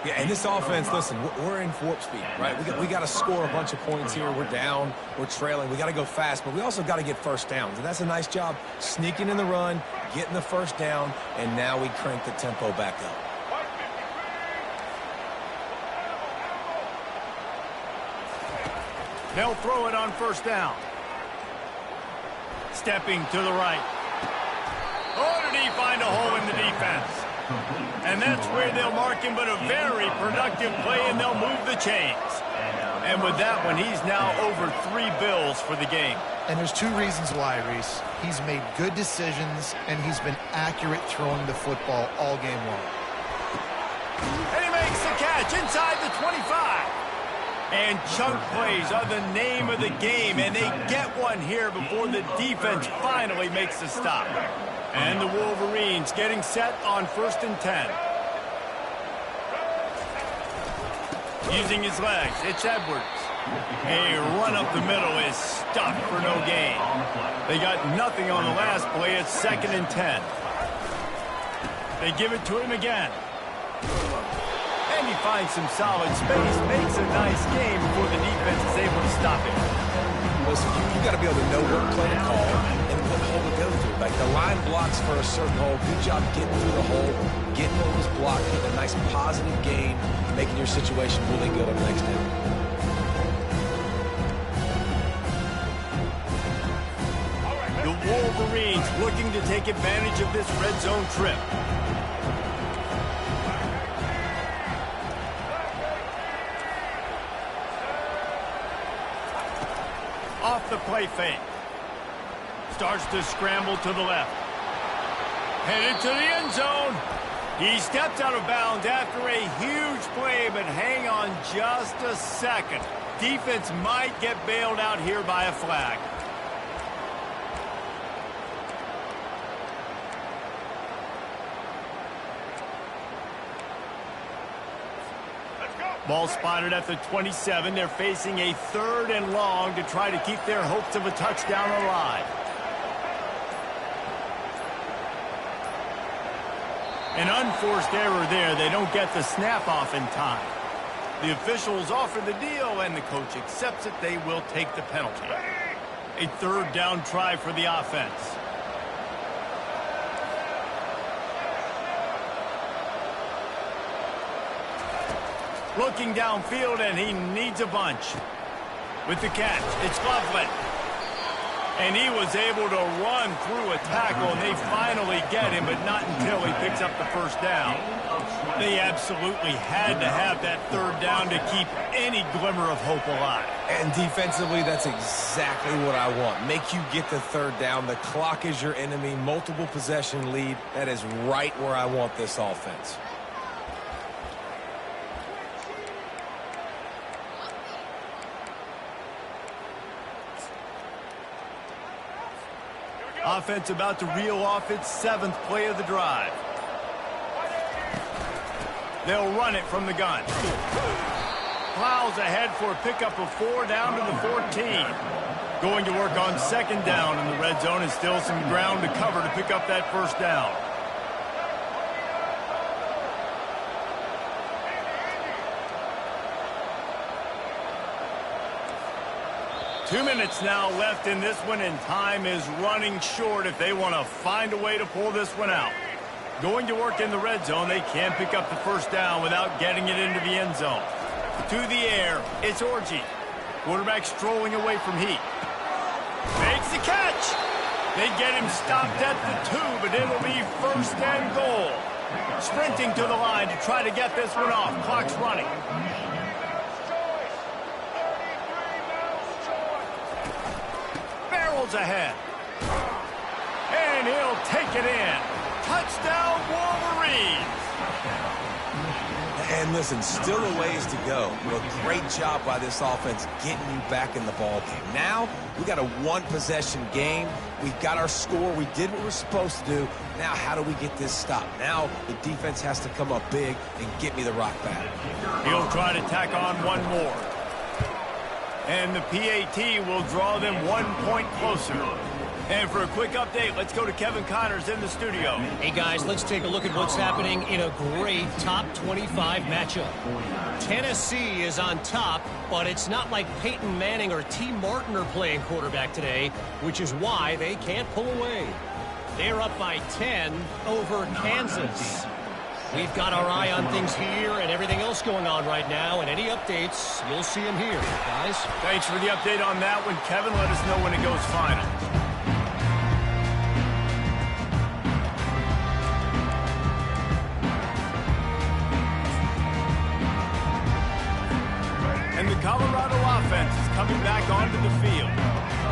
Yeah, and this offense, listen, we're in warp speed, right? We got to score a bunch of points here. We're down, we're trailing. We got to go fast, but we also got to get first downs. And that's a nice job sneaking in the run, getting the first down, and now we crank the tempo back up. They'll throw it on first down. Stepping to the right. Oh, did he find a hole in the defense? And that's where they'll mark him, but a very productive play, and they'll move the chains. And with that one, he's now over 3 bills for the game. And there's 2 reasons why, Reese. He's made good decisions, and he's been accurate throwing the football all game long. And he makes the catch inside the 25. And chunk plays are the name of the game, and they get one here before the defense finally makes the stop. And the Wolverines getting set on 1st and 10. Using his legs, it's Edwards. A run up the middle is stuck for no gain. They got nothing on the last play. It's 2nd and 10. They give it to him again. And he finds some solid space, makes a nice game before the defense is able to stop him. Listen, you got to be able to know what play to call and what hole to go through. Like the line blocks for a certain hole. Good job getting through the hole, getting what was blocked, getting a nice positive gain, making your situation really good on the next down. The Wolverines looking to take advantage of this red zone trip. Off the play fake. Starts to scramble to the left. Headed to the end zone. He steps out of bounds after a huge play, but hang on just a second. Defense might get bailed out here by a flag. Ball spotted at the 27. They're facing a 3rd and long to try to keep their hopes of a touchdown alive. An unforced error there. They don't get the snap off in time. The officials offer the deal, and the coach accepts it. They will take the penalty. A 3rd down try for the offense. Looking downfield, and he needs a bunch. With the catch, it's Loveland. And he was able to run through a tackle, and they finally get him, but not until he picks up the 1st down. They absolutely had to have that 3rd down to keep any glimmer of hope alive. And defensively, that's exactly what I want. Make you get the 3rd down. The clock is your enemy. Multiple possession lead. That is right where I want this offense. Offense about to reel off its 7th play of the drive. They'll run it from the gun. Plows ahead for a pickup of 4 down to the 14. Going to work on 2nd down in the red zone, and still some ground to cover to pick up that 1st down. Two minutes now left in this one, and time is running short if they want to find a way to pull this one out. Going to work in the red zone, they can't pick up the 1st down without getting it into the end zone. To the air, it's Orji. Quarterback strolling away from Heat. Makes the catch. They get him stopped at the 2, but it'll be 1st and goal. Sprinting to the line to try to get this one off. Clock's running. Ahead. And he'll take it in. Touchdown, Wolverines. And listen, still a ways to go. A great job by this offense getting you back in the ball game. Now, we got a 1-possession game. We got our score. We did what we're supposed to do. Now, how do we get this stopped? Now, the defense has to come up big and get me the rock back. He'll try to tack on one more. And the PAT will draw them 1 point closer. And for a quick update, let's go to Kevin Connors in the studio. Hey, guys, let's take a look at what's happening in a great top 25 matchup. Tennessee is on top, but it's not like Peyton Manning or T. Martin are playing quarterback today, which is why they can't pull away. They're up by 10 over Kansas. We've got our eye on things here and everything else going on right now, and any updates, you'll see them here, guys. Thanks for the update on that one, Kevin. Let us know when it goes final. And the Colorado offense is coming back onto the field.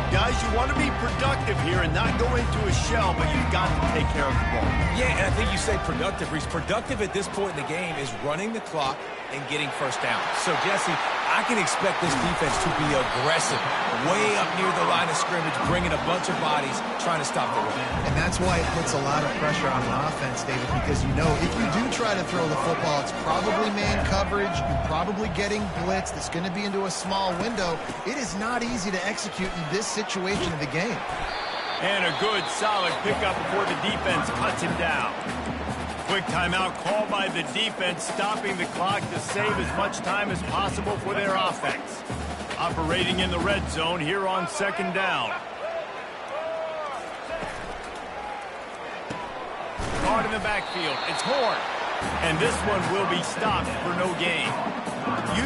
Guys, you want to be productive here and not go into a shell, but you've got to take care of the ball. Yeah, and I think you say productive, Reese. Productive at this point in the game is running the clock and getting 1st down. So, Jesse, I can expect this defense to be aggressive, way up near the line of scrimmage, bringing a bunch of bodies, trying to stop the run. And that's why it puts a lot of pressure on the offense, David, because you know if you do try to throw the football, it's probably man coverage. You're probably getting blitzed. It's going to be into a small window. It is not easy to execute in this situation of the game. And a good, solid pickup before the defense cuts him down. Quick timeout called by the defense, stopping the clock to save as much time as possible for their offense. Operating in the red zone here on second down. Caught in the backfield. It's Horn. And this one will be stopped for no gain.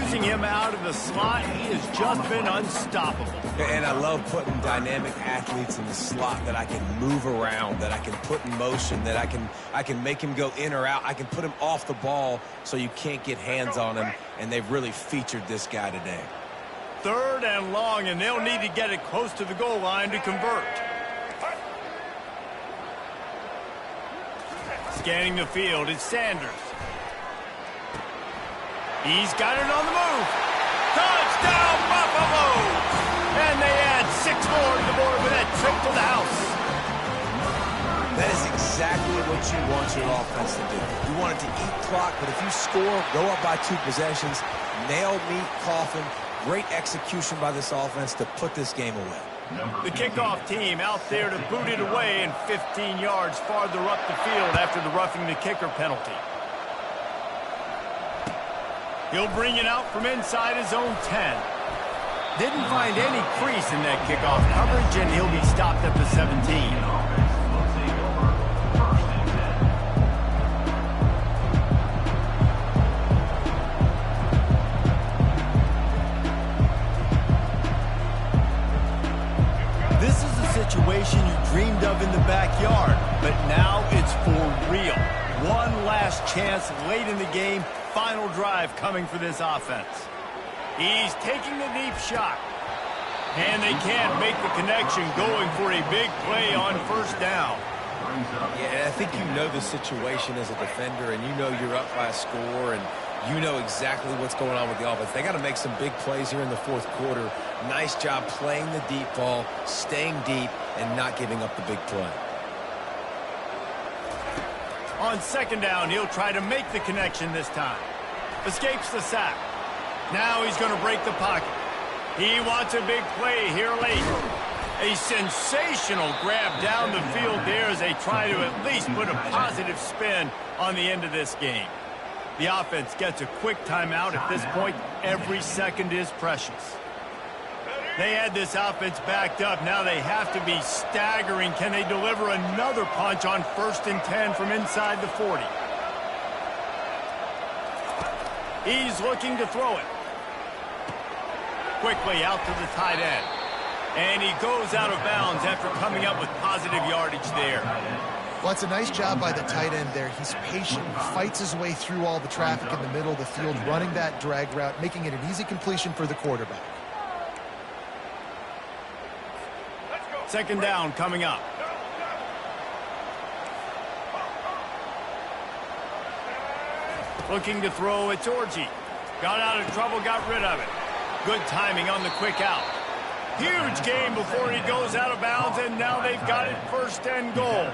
Using him out of the slot, he has just been unstoppable. And I love putting dynamic athletes in the slot that I can move around, that I can put in motion, that I can make him go in or out. I can put him off the ball so you can't get hands on him, and they've really featured this guy today. 3rd and long, and they'll need to get it close to the goal line to convert. Scanning the field, it's Sanders. He's got it on the move. Touchdown, Buffalo! And they add 6 more to the board with that trip to the house. That is exactly what you want your offense to do. You want it to eat clock, but if you score, go up by 2 possessions, nail meat coffin, great execution by this offense to put this game away. The kickoff team out there to boot it away and 15 yards farther up the field after the roughing the kicker penalty. He'll bring it out from inside his own 10. Didn't find any crease in that kickoff coverage, and he'll be stopped at the 17. Situation you dreamed of in the backyard, but now it's for real. One last chance late in the game. Final drive coming for this offense. He's taking the deep shot. And they can't make the connection, going for a big play on 1st down. Yeah, I think you know the situation as a defender, and you know you're up by a score, and you know exactly what's going on with the offense. They got to make some big plays here in the 4th quarter. Nice job playing the deep ball, staying deep, and not giving up the big play. On 2nd down, he'll try to make the connection this time. Escapes the sack. Now he's going to break the pocket. He wants a big play here late. A sensational grab down the field there as they try to at least put a positive spin on the end of this game. The offense gets a quick timeout at this point. Every second is precious. They had this offense backed up. Now they have to be staggering. Can they deliver another punch on 1st and 10 from inside the 40? He's looking to throw it. Quickly out to the tight end. And he goes out of bounds after coming up with positive yardage there. Well, it's a nice job by the tight end there. He's patient. He fights his way through all the traffic in the middle of the field, running that drag route, making it an easy completion for the quarterback. 2nd down coming up. Looking to throw, it's Orji. Got out of trouble, got rid of it. Good timing on the quick out. Huge game before he goes out of bounds, and now they've got it 1st and goal.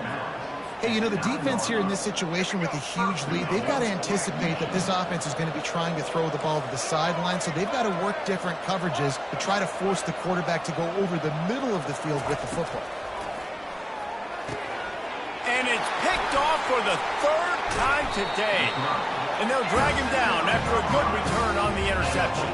Hey, you know, the defense here in this situation with a huge lead, they've got to anticipate that this offense is going to be trying to throw the ball to the sideline, so they've got to work different coverages to try to force the quarterback to go over the middle of the field with the football. And it's picked off for the 3rd time today. And they'll drag him down after a good return on the interception.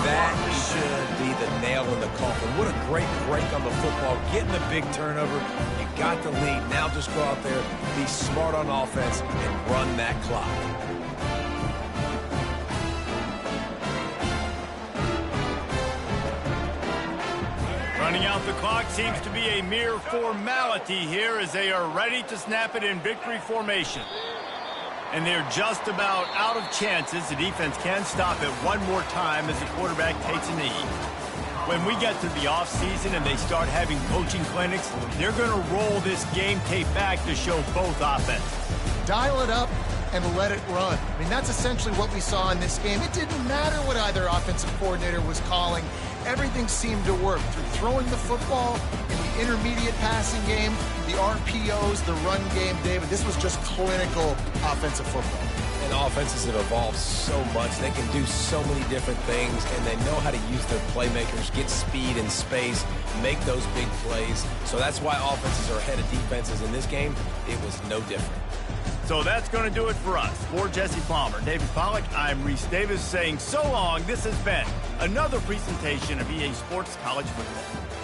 That should be the nail in the coffin. What a great break on the football. Getting the big turnover. You got the lead. Now just go out there, be smart on offense, and run that clock. Running out the clock seems to be a mere formality here as they are ready to snap it in victory formation. And they're just about out of chances. The defense can stop it one more time as the quarterback takes a knee. When we get to the offseason and they start having coaching clinics, they're going to roll this game tape back to show both offenses. Dial it up and let it run. I mean, that's essentially what we saw in this game. It didn't matter what either offensive coordinator was calling. Everything seemed to work through throwing the football in the intermediate passing game, the RPOs, the run game. David, this was just clinical offensive football. And offenses have evolved so much. They can do so many different things, and they know how to use their playmakers, get speed and space, make those big plays. So that's why offenses are ahead of defenses in this game. It was no different. So that's going to do it for us. For Jesse Palmer, David Pollack, I'm Reese Davis saying so long. This has been another presentation of EA Sports College Football.